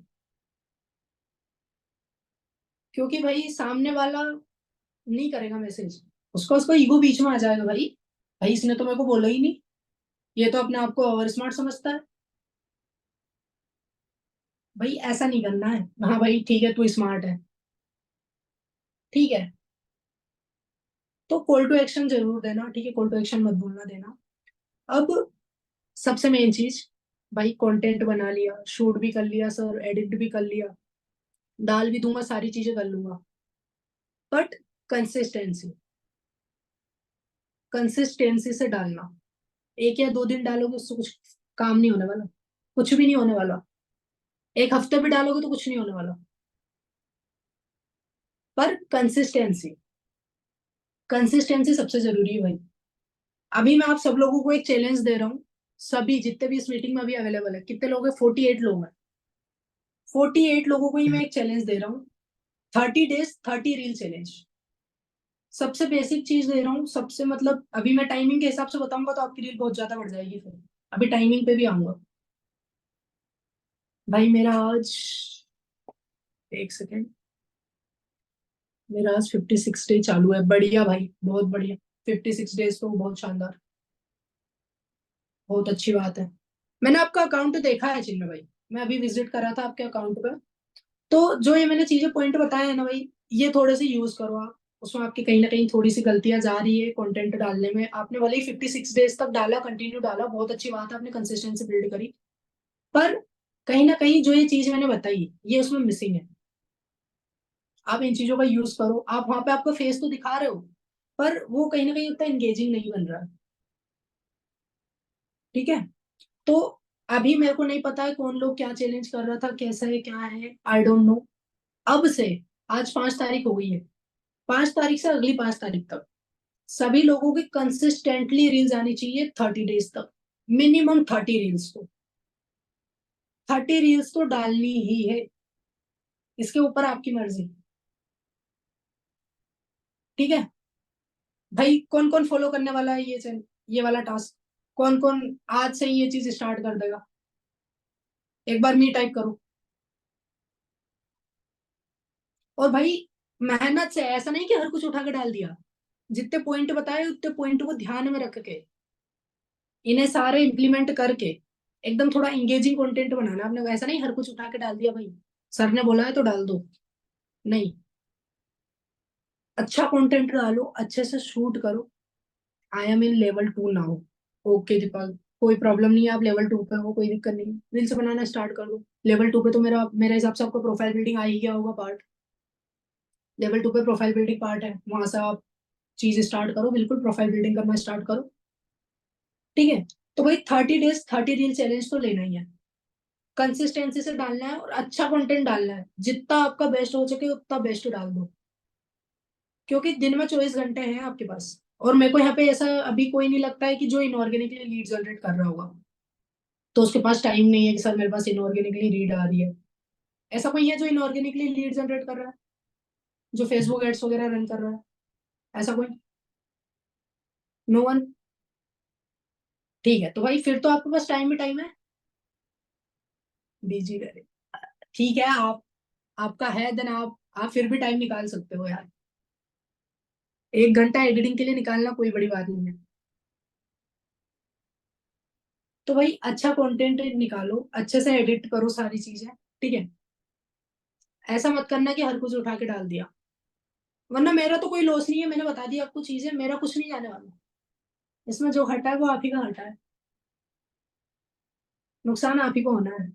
क्योंकि भाई सामने वाला नहीं करेगा मैसेज, उसका उसको ईगो बीच में आ जाएगा भाई, भाई इसने तो मेरे को बोला ही नहीं, ये तो अपने आप को ओवर स्मार्ट समझता है। भाई ऐसा नहीं करना है। हाँ भाई ठीक है, तू स्मार्ट है, ठीक है, तो कॉल टू एक्शन जरूर देना। ठीक है, कॉल टू एक्शन मत भूलना देना। अब सबसे मेन चीज, भाई कंटेंट बना लिया, शूट भी कर लिया सर, एडिट भी कर लिया, डाल भी दूंगा, सारी चीजें कर लूंगा, बट कंसिस्टेंसी, कंसिस्टेंसी से डालना। एक या दो दिन डालोगे उससे कुछ काम नहीं होने वाला, कुछ भी नहीं होने वाला। एक हफ्ते भी डालोगे तो कुछ नहीं होने वाला, पर कंसिस्टेंसी, कंसिस्टेंसी सबसे जरूरी है भाई। अभी मैं आप सब लोगों को एक चैलेंज दे रहा हूँ, सभी जितने भी इस मीटिंग में अभी अवेलेबल है, कितने लोग हैं? 48 लोग हैं। 48 लोगों को ही मैं एक चैलेंज दे रहा हूँ, 30 डेज 30 रील चैलेंज। सबसे बेसिक चीज दे रहा हूँ, सबसे मतलब अभी मैं टाइमिंग के हिसाब से बताऊंगा तो आपकी रील बहुत ज्यादा बढ़ जाएगी फिर। अभी टाइमिंग पे भी आऊंगा। भाई मेरा आज, एक सेकेंड, मेरा आज 56 डे चालू है, बढ़िया भाई, बहुत बढ़िया। 56 डेज तो बहुत शानदार, बहुत अच्छी बात है। मैंने आपका अकाउंट देखा है चिन्मय भाई, मैं अभी विजिट करा था आपके अकाउंट पे। तो जो ये मैंने चीजें पॉइंट बताए हैं ना भाई, ये थोड़े से यूज करो आप। उसमें आपकी कहीं ना कहीं थोड़ी सी गलतियां जा रही है कंटेंट डालने में, आपने भले ही 56 डेज तक डाला, कंटिन्यू डाला, बहुत अच्छी बात है, आपने कंसिस्टेंसी बिल्ड करी, पर कहीं ना कहीं जो ये चीज मैंने बताई ये उसमें मिसिंग है। आप इन चीजों का यूज करो, आप वहां पे आपका फेस तो दिखा रहे हो, पर वो कहीं ना कहीं उतना एंगेजिंग नहीं बन रहा है। ठीक है। तो अभी मेरे को नहीं पता है कौन लोग क्या चैलेंज कर रहा था, कैसा है क्या है, आई डोंट नो। अब से, आज 5 तारीख हो गई है, 5 तारीख से अगली 5 तारीख तक सभी लोगों की कंसिस्टेंटली रील्स आनी चाहिए 30 डेज तक, मिनिमम 30 रील्स तो, 30 रील्स तो डालनी ही है। इसके ऊपर आपकी मर्जी। ठीक है भाई, कौन कौन फॉलो करने वाला है ये वाला टास्क? कौन कौन आज से ही ये चीज स्टार्ट कर देगा? एक बार मी टाइप करो। और भाई मेहनत से, ऐसा नहीं कि हर कुछ उठा के डाल दिया। जितने पॉइंट बताए उतने पॉइंट को ध्यान में रख के इन्हें सारे इंप्लीमेंट करके एकदम थोड़ा इंगेजिंग कंटेंट बनाना आपने। ऐसा नहीं हर कुछ उठा के डाल दिया भाई, सर ने बोला है तो डाल दो। नहीं, अच्छा कंटेंट डालो, अच्छे से शूट करो। I am in level 2 now. Okay Deepak, कोई प्रॉब्लम नहीं है, आप लेवल 2 पे हो, कोई दिक्कत नहीं, रील्स बनाना स्टार्ट कर दो। लेवल 2 पे तो मेरा मेरे हिसाब से आपको प्रोफाइल बिल्डिंग आ ही गया होगा पार्ट। लेवल 2 पे प्रोफाइल बिल्डिंग पार्ट है, वहां से आप चीज स्टार्ट करो, बिल्कुल प्रोफाइल बिल्डिंग करना स्टार्ट करो। ठीक है। तो भाई 30 डेज 30 रील चैलेंज तो लेना ही है, कंसिस्टेंसी से डालना है और अच्छा कंटेंट डालना है। जितना आपका बेस्ट हो सके उतना बेस्ट डाल दो, क्योंकि दिन में 24 घंटे हैं आपके पास। और मेरे को यहाँ पे ऐसा अभी कोई नहीं लगता है कि जो इनऑर्गेनिकली लीड जनरेट कर रहा होगा तो उसके पास टाइम नहीं है कि सर मेरे पास इनऑर्गेनिकली लीड आ रही है। ऐसा कोई है जो इनऑर्गेनिकली लीड जनरेट कर रहा है, जो फेसबुक एड्स वगैरह रन कर रहा है? ऐसा कोई? No one. ठीक है, तो भाई फिर तो आपके पास टाइम ही टाइम है। बिजी रहे, ठीक है। आपका है देन आप फिर भी टाइम निकाल सकते हो यार। 1 घंटा एडिटिंग के लिए निकालना कोई बड़ी बात नहीं है। तो भाई अच्छा कंटेंट निकालो, अच्छे से एडिट करो सारी चीजें। ठीक है। ऐसा मत करना कि हर कुछ उठा के डाल दिया, वरना मेरा तो कोई लॉस नहीं है, मैंने बता दिया आपको चीजें, मेरा कुछ नहीं जाने वाला। इसमें जो हटा है वो आप ही का हटा है, नुकसान आप ही को होना है।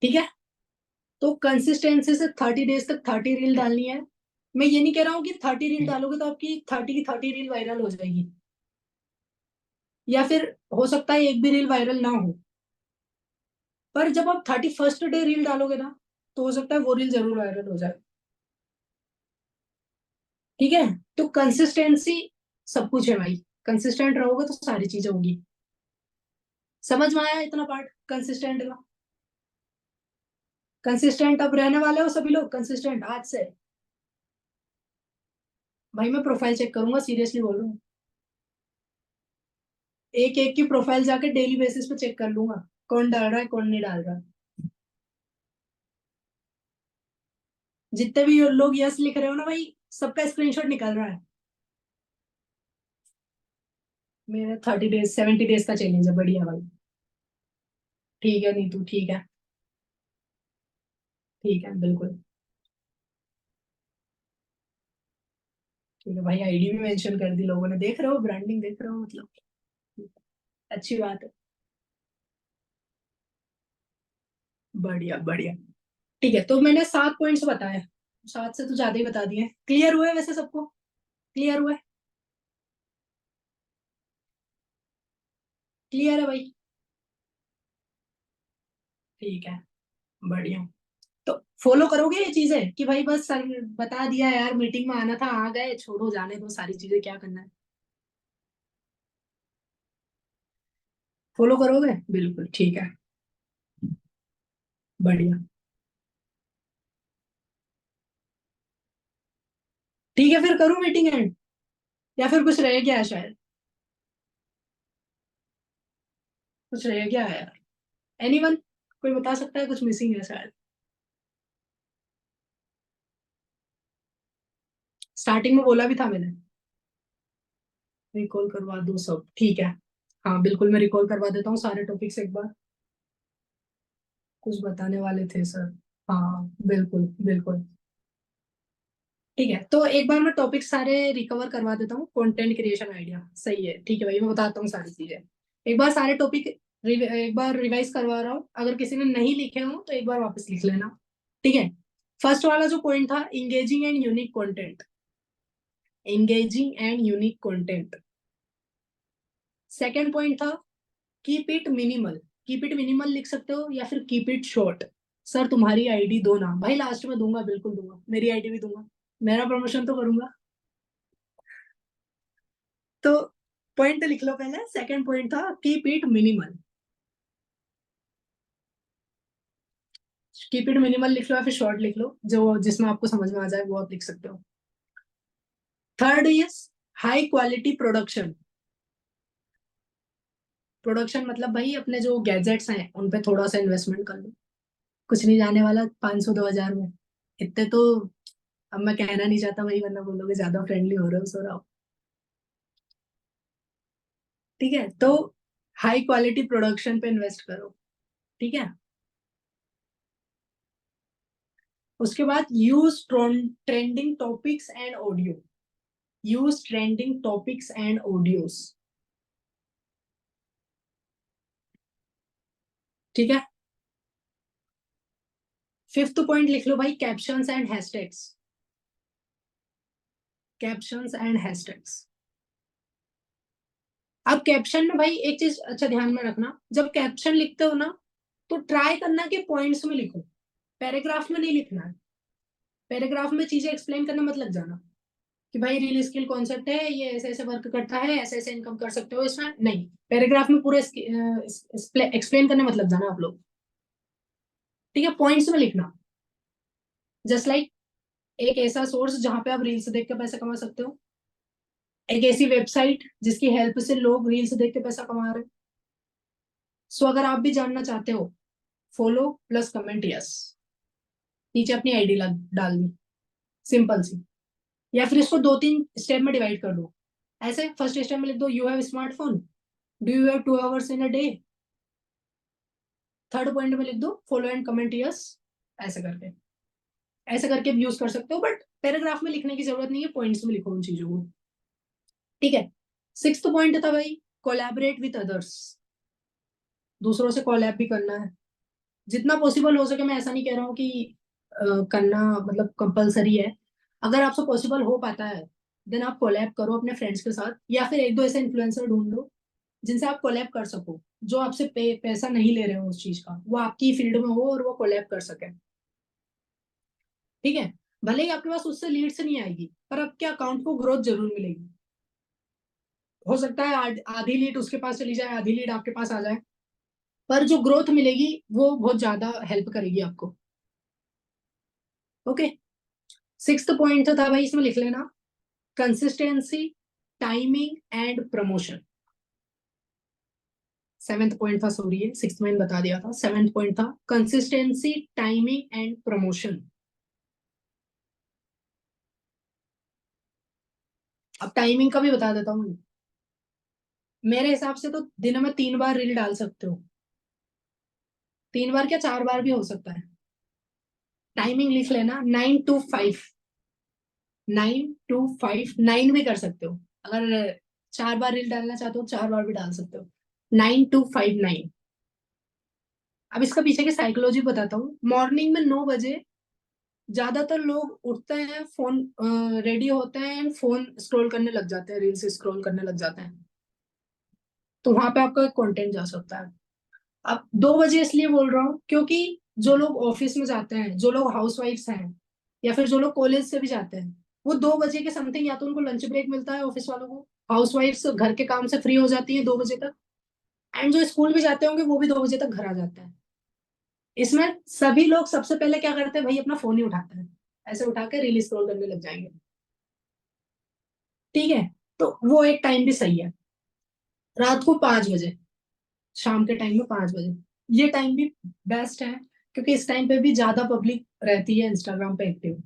ठीक है। तो कंसिस्टेंसी से 30 डेज तक 30 रील डालनी है। मैं ये नहीं कह रहा हूँ कि 30 रील डालोगे तो आपकी 30 की 30 रील वायरल हो जाएगी, या फिर हो सकता है एक भी रील वायरल ना हो। पर जब आप 31st डे रील डालोगे ना, तो हो सकता है वो रील जरूर वायरल हो जाए। ठीक है। तो कंसिस्टेंसी सब कुछ है भाई, कंसिस्टेंट रहोगे तो सारी चीजें होंगी। समझ में आया इतना पार्ट कंसिस्टेंट का? कंसिस्टेंट अब रहने वाले हो सभी लोग कंसिस्टेंट आज से? भाई मैं प्रोफाइल चेक करूंगा, सीरियसली बोल रहा हूँ। एक एक की प्रोफाइल जाके डेली बेसिस पे चेक कर लूंगा, कौन डाल रहा है कौन नहीं डाल रहा। जितने भी लोग यस लिख रहे हो ना भाई, सबका स्क्रीनशॉट निकल रहा है। मेरा 30 डेज 70 डेज का चैलेंज है, बढ़िया भाई। ठीक है नीतू, ठीक है। ठीक है बिल्कुल। ठीक है भाई, आईडी भी मेंशन कर दी लोगों ने, देख रहे हो ब्रांडिंग, देख रहे हो मतलब। अच्छी बात है। बढ़िया बढ़िया। ठीक है, तो मैंने 7 पॉइंट्स बताए, 7 से तो ज्यादा ही बता दिए। क्लियर हुए वैसे सबको? क्लियर हुए? क्लियर है भाई? ठीक है, बढ़िया। तो फॉलो करोगे ये चीजें कि भाई बस सर बता दिया यार, मीटिंग में आना था आ गए, छोड़ो जाने दो सारी चीजें, क्या करना है? फॉलो करोगे बिल्कुल, ठीक है। बढ़िया। ठीक है, फिर करूँ मीटिंग एंड, या फिर कुछ रह गया है शायद? कुछ रह गया है यार? एनीवन, कोई बता सकता है? कुछ मिसिंग है शायद। स्टार्टिंग में बोला भी था मैंने, रिकॉल करवा दो सब, ठीक है। हाँ बिल्कुल, मैं रिकॉल करवा देता हूँ सारे टॉपिक्स एक बार। कुछ बताने वाले थे सर। हाँ बिल्कुल बिल्कुल। ठीक है, तो एक बार मैं टॉपिक सारे रिकवर करवा देता हूँ। कंटेंट क्रिएशन आइडिया सही है, ठीक है भाई, मैं बताता हूँ सारी चीजें। एक बार सारे टॉपिक एक बार रिवाइज करवा रहा हूँ, अगर किसी ने नहीं लिखे हो तो एक बार वापस लिख लेना। ठीक है। फर्स्ट वाला जो पॉइंट था, engaging and unique content. Engaging and unique content, second point था keep it minimal. Keep it minimal लिख सकते हो या फिर कीप इट शॉर्ट। सर तुम्हारी आईडी दो ना, भाई लास्ट में दूंगा, बिल्कुल दूंगा, मेरी आईडी भी दूंगा, मेरा प्रमोशन तो करूंगा। तो पॉइंट लिख लो पहले। सेकंड पॉइंट था keep it minimal. Keep it minimal लिख लो या फिर शॉर्ट लिख लो, जो जिसमें आपको समझ में आ जाए वो आप लिख सकते हो। Third is high quality production. Production मतलब भाई अपने जो गैजेट्स हैं उन पे थोड़ा सा इन्वेस्टमेंट कर लो। कुछ नहीं जाने वाला 500-2000 में, इतने तो अब मैं कहना नहीं चाहता भाई, वरना बोलोगे ज्यादा फ्रेंडली हो रहे हो सो रहा। ठीक है, तो हाई क्वालिटी प्रोडक्शन पे इन्वेस्ट करो। ठीक है, उसके बाद use trending topics and audio. Use trending topics and audios. ठीक है, फिफ्थ पॉइंट लिख लो भाई, captions and hashtags. Captions and hashtags. अब कैप्शन में भाई एक चीज अच्छा ध्यान में रखना, जब कैप्शन लिखते हो ना तो ट्राई करना कि पॉइंट्स में लिखो, पैराग्राफ में नहीं लिखना है। पैराग्राफ में चीजें एक्सप्लेन करने मत लग जाना कि भाई रील स्किल कॉन्सेप्ट है, ये ऐसे ऐसे वर्क करता है, ऐसे ऐसे इनकम कर सकते हो इसमें, नहीं। पैराग्राफ में पूरे एक्सप्लेन करने मत लग जाना आप लोग। ठीक है, पॉइंट्स में लिखना। जस्ट लाइक एक ऐसा सोर्स जहां पे आप रील्स देख के पैसा कमा सकते हो, एक ऐसी वेबसाइट जिसकी हेल्प से लोग रील्स देख के पैसा कमा रहे हैं। सो अगर आप भी जानना चाहते हो, फॉलो प्लस कमेंट यस, नीचे अपनी आईडी डाल दी, सिंपल सी। या फिर इसको दो तीन स्टेप में डिवाइड कर दो। ऐसे फर्स्ट स्टेप में लिख दो you have smartphone, do you have 2 hours in a day. Third point में लिख दो फॉलो एंड कमेंट यस। ऐसे करके, ऐसे करके भी यूज कर सकते हो, बट पैराग्राफ में लिखने की जरूरत नहीं है, पॉइंट्स में लिखो उन चीजों को। ठीक है, सिक्स्थ पॉइंट था भाई कोलैबोरेट विद अदर्स। दूसरों से कोलैब भी करना है जितना पॉसिबल हो सके। मैं ऐसा नहीं कह रहा हूँ कि करना मतलब कंपलसरी है। अगर आपसे पॉसिबल हो पाता है देन आप कोलैब करो अपने फ्रेंड्स के साथ, या फिर एक दो ऐसे इन्फ्लुएंसर ढूंढ लो जिनसे आप कोलैब कर सको, जो आपसे पैसा नहीं ले रहे हो उस चीज का, वो आपकी फील्ड में हो और वो कोलैब कर सके। ठीक है, भले ही आपके पास उससे लीड से नहीं आएगी पर आपके अकाउंट को ग्रोथ जरूर मिलेगी। हो सकता है आधी लीड उसके पास चली जाए, आधी लीड आपके पास आ जाए, पर जो ग्रोथ मिलेगी वो बहुत ज्यादा हेल्प करेगी आपको। ओके, सिक्स्थ पॉइंट था भाई, इसमें लिख लेना consistency, timing and promotion. Seventh point था, सॉरी है सिक्स्थ में बता दिया था, सेवेंथ पॉइंट था कंसिस्टेंसी, टाइमिंग एंड प्रमोशन। अब टाइमिंग का भी बता देता हूँ। मेरे हिसाब से तो दिन में 3 बार रील डाल सकते हो, 3 बार क्या 4 बार भी हो सकता है। टाइमिंग लिख लेना 9 to 5। 9 to 5, 9 भी कर सकते हो। अगर 4 बार रील डालना चाहते हो 4 बार भी डाल सकते हो। 9 to 5, 9। अब इसका पीछे की साइकोलॉजी बताता हूँ। मॉर्निंग में 9 बजे ज्यादातर लोग उठते हैं, फोन रेडी होते हैं एंड फोन स्क्रॉल करने लग जाते हैं, रील्स स्क्रॉल करने लग जाते हैं। तो वहां पे आपका कंटेंट जा सकता है। अब 2 बजे इसलिए बोल रहा हूँ क्योंकि जो लोग ऑफिस में जाते हैं, जो लोग हाउस वाइफ्स हैं, या फिर जो लोग कॉलेज से भी जाते हैं, वो 2 बजे के समथिंग या तो उनको लंच ब्रेक मिलता है ऑफिस वालों को, हाउस वाइफ्स घर के काम से फ्री हो जाती है 2 बजे तक, एंड जो स्कूल भी जाते होंगे वो भी 2 बजे तक घर आ जाते हैं। इसमें सभी लोग सबसे पहले क्या करते हैं भाई, अपना फोन ही उठाते हैं, ऐसे उठा के रील स्क्रॉल करने लग जाएंगे। ठीक है, तो वो एक टाइम भी सही है, रात को 5 बजे, शाम के टाइम में 5 बजे, ये टाइम भी बेस्ट है क्योंकि इस टाइम पे भी ज्यादा पब्लिक रहती है इंस्टाग्राम पे एक्टिव।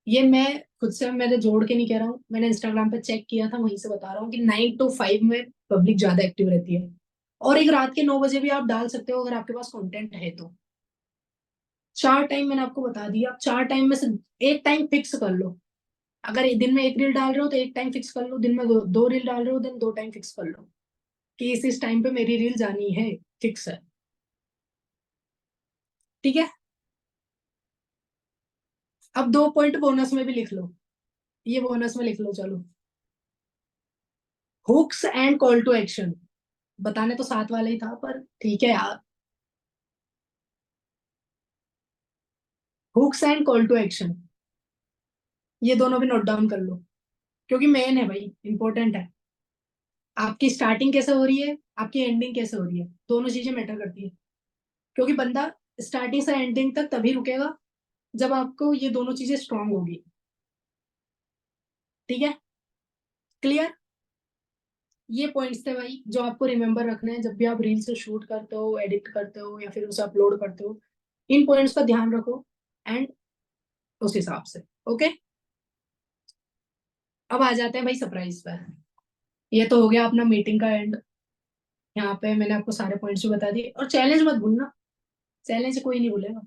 ये मैं खुद से मैंने जोड़ के नहीं कह रहा हूँ, मैंने इंस्टाग्राम पे चेक किया था, वहीं से बता रहा हूँ कि 9 to 5 में पब्लिक ज्यादा एक्टिव रहती है। और एक रात के 9 बजे भी आप डाल सकते हो अगर आपके पास कंटेंट है तो। चार टाइम मैंने आपको बता दिया, चार टाइम में से एक टाइम फिक्स कर लो। अगर दिन में एक रील डाल रहे हो तो एक टाइम फिक्स कर लो, दिन में दो रील डाल रहे हो दिन 2 टाइम फिक्स कर लो कि इस टाइम पे मेरी रील जानी है, फिक्स है। ठीक है, अब 2 पॉइंट बोनस में भी लिख लो, ये बोनस में लिख लो चलो। Hooks and call to action, बताने तो साथ वाला ही था पर ठीक है यार। Hooks and call to action, ये दोनों भी नोट डाउन कर लो, क्योंकि मेन है भाई, इंपॉर्टेंट है। आपकी स्टार्टिंग कैसे हो रही है, आपकी एंडिंग कैसे हो रही है, दोनों चीजें मैटर करती है। क्योंकि बंदा स्टार्टिंग से एंडिंग तक तभी रुकेगा जब आपको ये दोनों चीजें स्ट्रांग होगी। ठीक है, क्लियर। ये पॉइंट्स थे भाई जो आपको रिमेम्बर रखने हैं जब भी आप रील से शूट करते हो, एडिट करते हो या फिर उसे अपलोड करते हो। इन पॉइंट्स का ध्यान रखो एंड उस हिसाब से। ओके, अब आ जाते हैं भाई सरप्राइज पर। ये तो हो गया अपना मीटिंग का एंड। यहाँ पे मैंने आपको सारे पॉइंट्स भी बता दिए, और चैलेंज मत भूलना, चैलेंज कोई नहीं भूलेगा।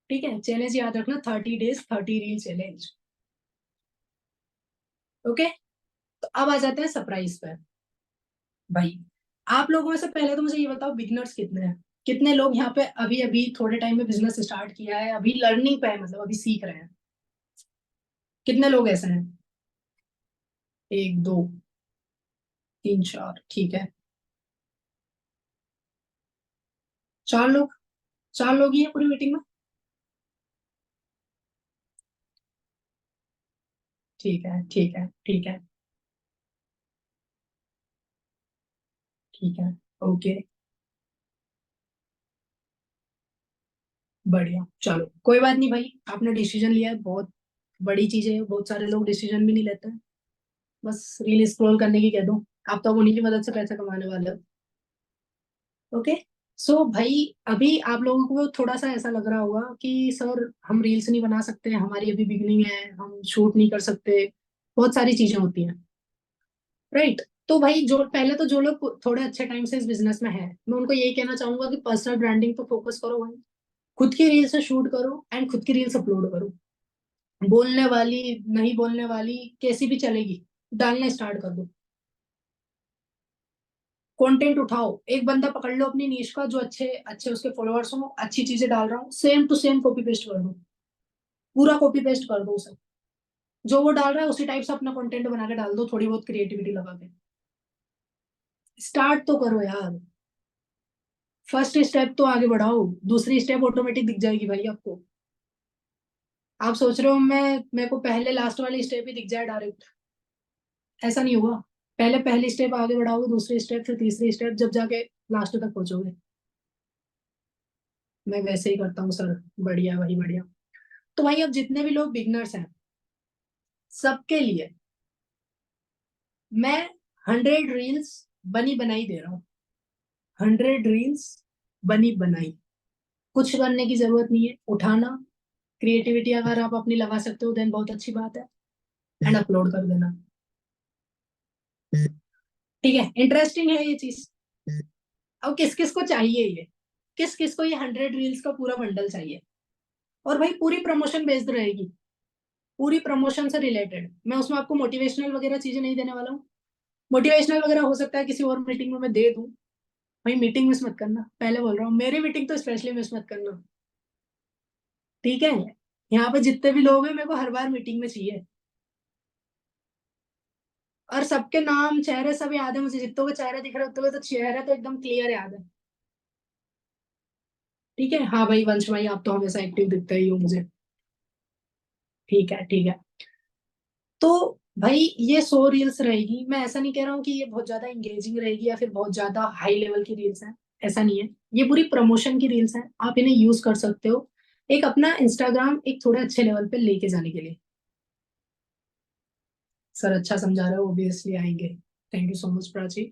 ठीक है, चैलेंज याद रखना, 30 डेज 30 रील चैलेंज। ओके, तो अब आ जाते हैं सरप्राइज पर। भाई आप लोगों में से पहले तो मुझे ये बताओ, बिगनर्स कितने हैं, कितने लोग यहाँ पे अभी अभी थोड़े टाइम में बिजनेस स्टार्ट किया है, अभी लर्निंग पे है, मतलब अभी सीख रहे हैं। कितने लोग ऐसे हैं? एक दो तीन चार, ठीक है। 4 लोग, 4 लोग ही है पूरी मीटिंग में। ठीक है ठीक है ठीक है ठीक है। ओके, बढ़िया, चलो कोई बात नहीं भाई, आपने डिसीजन लिया है, बहुत बड़ी चीज है। बहुत सारे लोग डिसीजन भी नहीं लेते हैं, बस रील स्क्रॉल करने की कह दो। आप तो अब उन्हीं की मदद से पैसा कमाने वाले हो। ओके, सो भाई अभी आप लोगों को थोड़ा सा ऐसा लग रहा होगा कि सर हम रील्स नहीं बना सकते, हमारी अभी बिगनिंग है, हम शूट नहीं कर सकते, बहुत सारी चीजें होती हैं, राइट। तो भाई जो पहले तो जो लोग थोड़े अच्छे टाइम से इस बिजनेस में है, मैं उनको यही कहना चाहूंगा कि पर्सनल ब्रांडिंग पे फोकस करो भाई। खुद की रील्स शूट करो एंड खुद की रील्स अपलोड करो। बोलने वाली, नहीं बोलने वाली, कैसी भी चलेगी, डालना स्टार्ट कर दो। कंटेंट उठाओ, एक बंदा पकड़ लो अपनी नीश का जो अच्छे अच्छे उसके फॉलोअर्स हो, अच्छी चीजें डाल रहा हूँ, same to same copy paste कर दो, पूरा कॉपी पेस्ट कर दो उसे। जो वो डाल रहा है उसी टाइप से अपना कंटेंट बना के डाल दो, थोड़ी बहुत क्रिएटिविटी लगा के। स्टार्ट तो करो यार, फर्स्ट स्टेप तो आगे बढ़ाओ, दूसरी स्टेप ऑटोमेटिक दिख जाएगी भाई आपको। आप सोच रहे हो मैं, मेरे को पहले लास्ट वाली स्टेप ही दिख जाए डायरेक्ट, ऐसा नहीं होगा। पहले पहली स्टेप आगे बढ़ाओगे, दूसरी स्टेप, फिर तीसरी स्टेप, जब जाके लास्ट तक पहुंचोगे। मैं वैसे ही करता हूँ सर। बढ़िया भाई बढ़िया। तो भाई अब जितने भी लोग बिगनर्स हैं, सबके लिए मैं 100 रील्स बनी बनाई दे रहा हूँ। 100 रील्स बनी बनाई, कुछ करने की जरूरत नहीं है, उठाना, क्रिएटिविटी अगर आप अपनी लगा सकते हो देन बहुत अच्छी बात है, एंड अपलोड कर देना। ठीक है, इंटरेस्टिंग है ये चीज। अब किस किस को चाहिए ये, किस किस को ये 100 रील्स का पूरा बंडल चाहिए। और भाई पूरी प्रमोशन बेस्ड रहेगी, पूरी प्रमोशन से रिलेटेड। मैं उसमें आपको मोटिवेशनल वगैरह चीजें नहीं देने वाला हूँ। मोटिवेशनल वगैरह हो सकता है किसी और मीटिंग में मैं दे दूं। भाई मीटिंग मिस मत करना, पहले बोल रहा हूँ, मेरी मीटिंग तो स्पेशली मिस मत करना। ठीक है, यहाँ पे जितने भी लोग हैं मेरे को हर बार मीटिंग में चाहिए, और सबके नाम चेहरे सब याद है मुझे, जितनों के चेहरे दिख रहे होते हुए तो चेहरे तो एकदम क्लियर याद है। ठीक है, हाँ भाई वंश भाई, आप तो हमेशा एक्टिव दिखते ही हो मुझे। ठीक है ठीक है। तो भाई ये 100 रील्स रहेगी, मैं ऐसा नहीं कह रहा हूँ कि ये बहुत ज्यादा इंगेजिंग रहेगी या फिर बहुत ज्यादा हाई लेवल की रील्स हैं, ऐसा नहीं है। ये पूरी प्रमोशन की रील्स हैं, आप इन्हें यूज कर सकते हो एक अपना इंस्टाग्राम एक थोड़े अच्छे लेवल पे लेके जाने के लिए। सर अच्छा समझा रहे हो, ऑब्वियसली आएंगे। Thank you so much Prachi.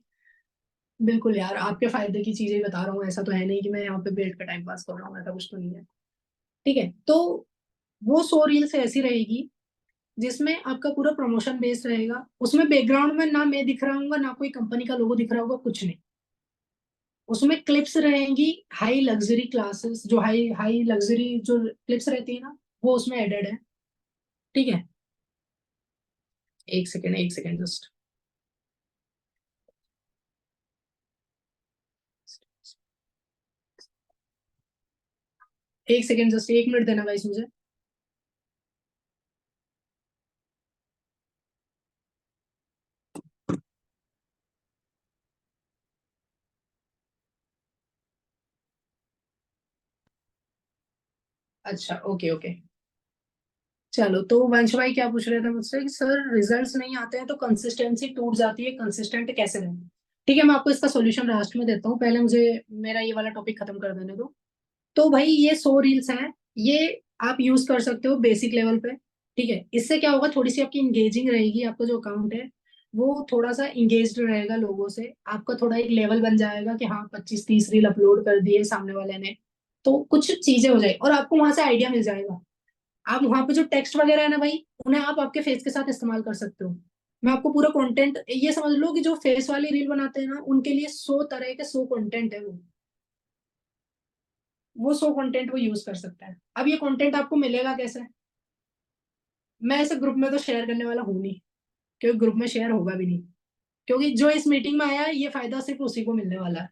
बिल्कुल यार, आपके फायदे की चीजें ही बता रहा हूँ, ऐसा तो है नहीं कि मैं यहाँ पे बैठ कर टाइम पास कर रहा हूँ, ऐसा कुछ तो नहीं है। ठीक है, तो वो 100 रील्स ऐसी रहेगी जिसमें आपका पूरा प्रमोशन बेस्ड रहेगा, उसमें बैकग्राउंड में ना मैं दिख रहा हूँ ना कोई कंपनी का लोगो दिख रहा होगा, कुछ नहीं। उसमें क्लिप्स रहेंगी, हाई लग्जरी क्लासेस, जो हाई हाई लग्जरी जो क्लिप्स रहती है ना, वो उसमें एडेड है। ठीक है, एक सेकेंड एक सेकेंड जस्ट। एक सेकेंड जस्ट, 1 मिनट देना गाइस मुझे। अच्छा, ओके ओके। चलो, तो वंश भाई क्या पूछ रहे थे मुझसे कि सर रिजल्ट्स नहीं आते हैं तो कंसिस्टेंसी टूट जाती है, कंसिस्टेंट कैसे रहें। ठीक है, मैं आपको इसका सॉल्यूशन लास्ट में देता हूँ, पहले मुझे मेरा ये वाला टॉपिक खत्म कर देने दो। तो भाई ये 100 रील्स हैं, ये आप यूज कर सकते हो बेसिक लेवल पे। ठीक है, इससे क्या होगा, थोड़ी सी आपकी इंगेजिंग रहेगी, आपका जो अकाउंट है वो थोड़ा सा इंगेज्ड रहेगा लोगों से, आपका थोड़ा एक लेवल बन जाएगा कि हाँ 25-30 रील अपलोड कर दिए सामने वाले ने, तो कुछ चीजें हो जाए और आपको वहां से आइडिया मिल जाएगा। आप वहां पे जो टेक्स्ट वगैरह है ना भाई, उन्हें आप आपके फेस के साथ इस्तेमाल कर सकते हो। मैं आपको पूरा कंटेंट ये समझ लो कि जो फेस वाली रील बनाते हैं ना, उनके लिए 100 तरह के 100 कंटेंट है वो 100 कंटेंट वो यूज कर सकता है। अब ये कंटेंट आपको मिलेगा कैसे? मैं ऐसे ग्रुप में तो शेयर करने वाला हूं नहीं, क्योंकि ग्रुप में शेयर होगा भी नहीं, क्योंकि जो इस मीटिंग में आया है ये फायदा सिर्फ उसी को मिलने वाला है।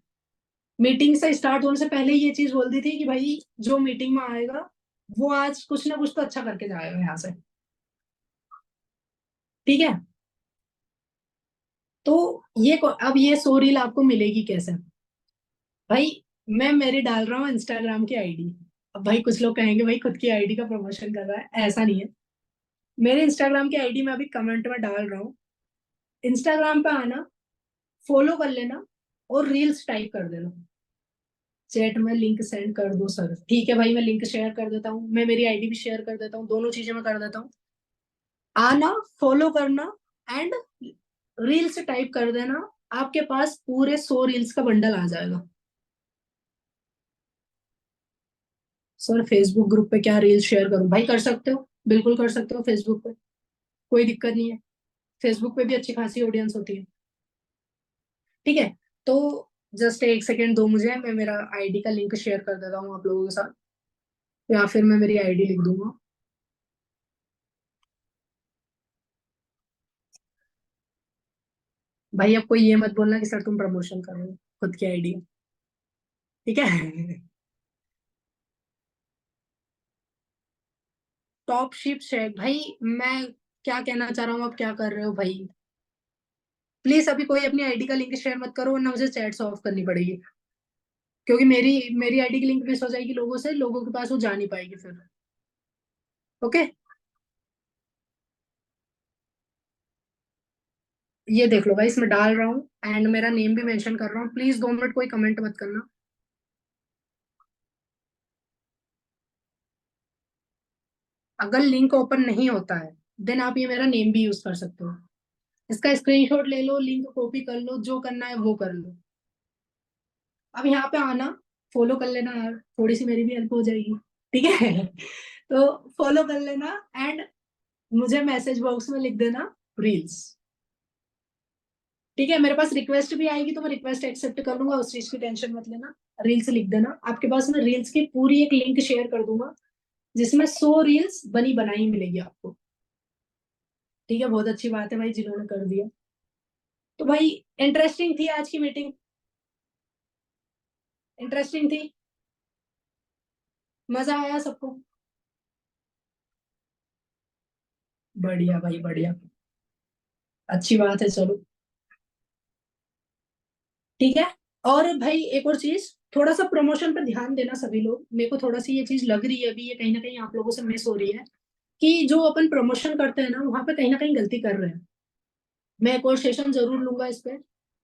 मीटिंग से स्टार्ट होने से पहले ये चीज बोल दी थी कि भाई जो मीटिंग में आएगा वो आज कुछ ना कुछ तो अच्छा करके जाएगा यहाँ से। ठीक है, तो अब ये 100 रील आपको मिलेगी कैसे? भाई मैं मेरी डाल रहा हूँ इंस्टाग्राम की आईडी। अब भाई कुछ लोग कहेंगे भाई खुद की आईडी का प्रमोशन कर रहा है, ऐसा नहीं है। मेरे इंस्टाग्राम की आईडी में अभी कमेंट में डाल रहा हूँ, इंस्टाग्राम पे आना, फॉलो कर लेना और रील्स टाइप कर देना। चैट में लिंक सेंड कर दो सर, ठीक है भाई, मैं लिंक शेयर कर देता हूँ, मैं मेरी आईडी भी शेयर कर देता हूँ, दोनों चीजें मैं कर देता हूँ। आना, फॉलो करना एंड रील्स टाइप कर देना, आपके पास पूरे 100 रील्स का बंडल आ जाएगा। सर फेसबुक ग्रुप पे क्या रील्स शेयर करूं? भाई कर सकते हो, बिल्कुल कर सकते हो फेसबुक पे, कोई दिक्कत नहीं है। फेसबुक पे भी अच्छी खासी ऑडियंस होती है। ठीक है, तो जस्ट एक सेकेंड दो मुझे, मैं मेरा आईडी का लिंक शेयर कर देता हूँ आप लोगों के साथ, या फिर मैं मेरी आईडी लिख दूंगा। भाई अब कोई ये मत बोलना कि सर तुम प्रमोशन कर रहे हो, खुद की आईडी। ठीक है। टॉप शिप शेयर भाई, मैं क्या कहना चाह रहा हूँ, आप क्या कर रहे हो भाई? प्लीज अभी कोई अपनी आईडी का लिंक शेयर मत करो, वरना मुझे चैट ऑफ करनी पड़ेगी, क्योंकि मेरी मेरी आईडी की लिंक मिस हो जाएगी लोगों से, लोगों के पास वो जा नहीं पाएगी फिर। ओके, ये देख लो भाई, इसमें डाल रहा हूँ एंड मेरा नेम भी मेंशन कर रहा हूँ, प्लीज 2 मिनट कोई कमेंट मत करना। अगर लिंक ओपन नहीं होता है देन आप ये मेरा नेम भी यूज कर सकते हो, इसका स्क्रीनशॉट ले लो, लिंक कॉपी कर लो, जो करना है वो कर लो। अब यहाँ पे आना, फॉलो कर लेना यार, थोड़ी सी मेरी भी हेल्प हो जाएगी। ठीक है। तो फॉलो कर लेना एंड मुझे मैसेज बॉक्स में लिख देना रील्स। ठीक है, मेरे पास रिक्वेस्ट भी आएगी तो मैं रिक्वेस्ट एक्सेप्ट कर लूंगा, उस चीज की टेंशन मत लेना। रील्स लिख देना, आपके पास मैं रील्स की पूरी एक लिंक शेयर कर दूंगा, जिसमें 100 रील्स बनी बनाई मिलेगी आपको। ठीक है, बहुत अच्छी बात है भाई जिन्होंने कर दिया। तो भाई इंटरेस्टिंग थी आज की मीटिंग, इंटरेस्टिंग थी, मजा आया सबको? बढ़िया भाई बढ़िया, अच्छी बात है, चलो। ठीक है, और भाई एक और चीज, थोड़ा सा प्रमोशन पर ध्यान देना सभी लोग, मेरे को थोड़ा सी ये चीज लग रही है अभी, ये कहीं ना कहीं आप लोगों से मिस हो रही है, कि जो अपन प्रमोशन करते हैं ना वहां पे कहीं ना कहीं गलती कर रहे हैं। मैं एक और सेशन जरूर लूंगा इस पे,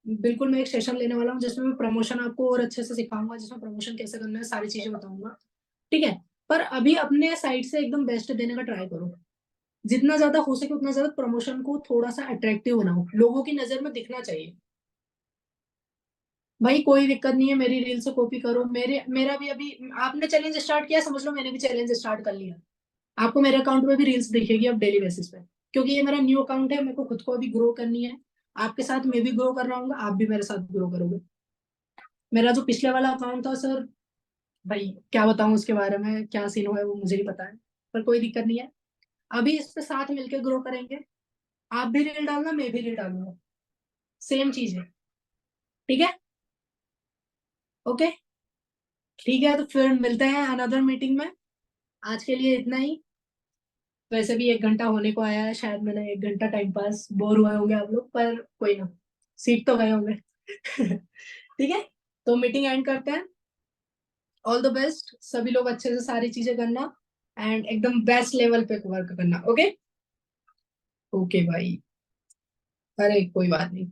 बिल्कुल मैं एक सेशन लेने वाला हूँ जिसमें मैं प्रमोशन आपको और अच्छे से सिखाऊंगा, जिसमें प्रमोशन कैसे करना है सारी चीजें बताऊंगा। ठीक है, पर अभी अपने साइड से एकदम बेस्ट देने का ट्राई करो, जितना ज्यादा हो सके उतना ज्यादा प्रमोशन को थोड़ा सा अट्रैक्टिव बनाओ, लोगों की नजर में दिखना चाहिए। भाई कोई दिक्कत नहीं है, मेरी रील से कॉपी करो, मेरा भी अभी आपने चैलेंज स्टार्ट किया, समझ लो मैंने भी चैलेंज स्टार्ट कर लिया। आपको मेरे अकाउंट में भी रील्स दिखेगी अब डेली बेसिस पे, क्योंकि ये मेरा न्यू अकाउंट है, मेरे को खुद को अभी ग्रो करनी है। आपके साथ मैं भी ग्रो कर रहा हूँ, आप भी मेरे साथ ग्रो करोगे। मेरा जो पिछले वाला अकाउंट था सर, भाई क्या बताऊं उसके बारे में, क्या सीन हुआ है वो मुझे ही पता है, पर कोई दिक्कत नहीं है, अभी इस पे साथ मिलकर ग्रो करेंगे। आप भी रील डालना, मैं भी रील डालूंगा, सेम चीज है। ठीक है, ओके, ठीक है, तो फिर मिलते हैं अनदर मीटिंग में, आज के लिए इतना ही। वैसे भी 1 घंटा होने को आया है, शायद मैंने 1 घंटा टाइम पास, बोर हुए होंगे आप लोग, पर कोई ना, सीख तो गए होंगे। ठीक है, तो मीटिंग एंड करते हैं। ऑल द बेस्ट, सभी लोग अच्छे से सारी चीजें करना एंड एकदम बेस्ट लेवल पे वर्क करना। ओके ओके भाई, अरे कोई बात नहीं।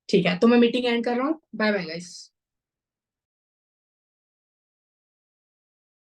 ठीक है, तो मैं मीटिंग एंड कर रहा हूँ। Bye bye guys.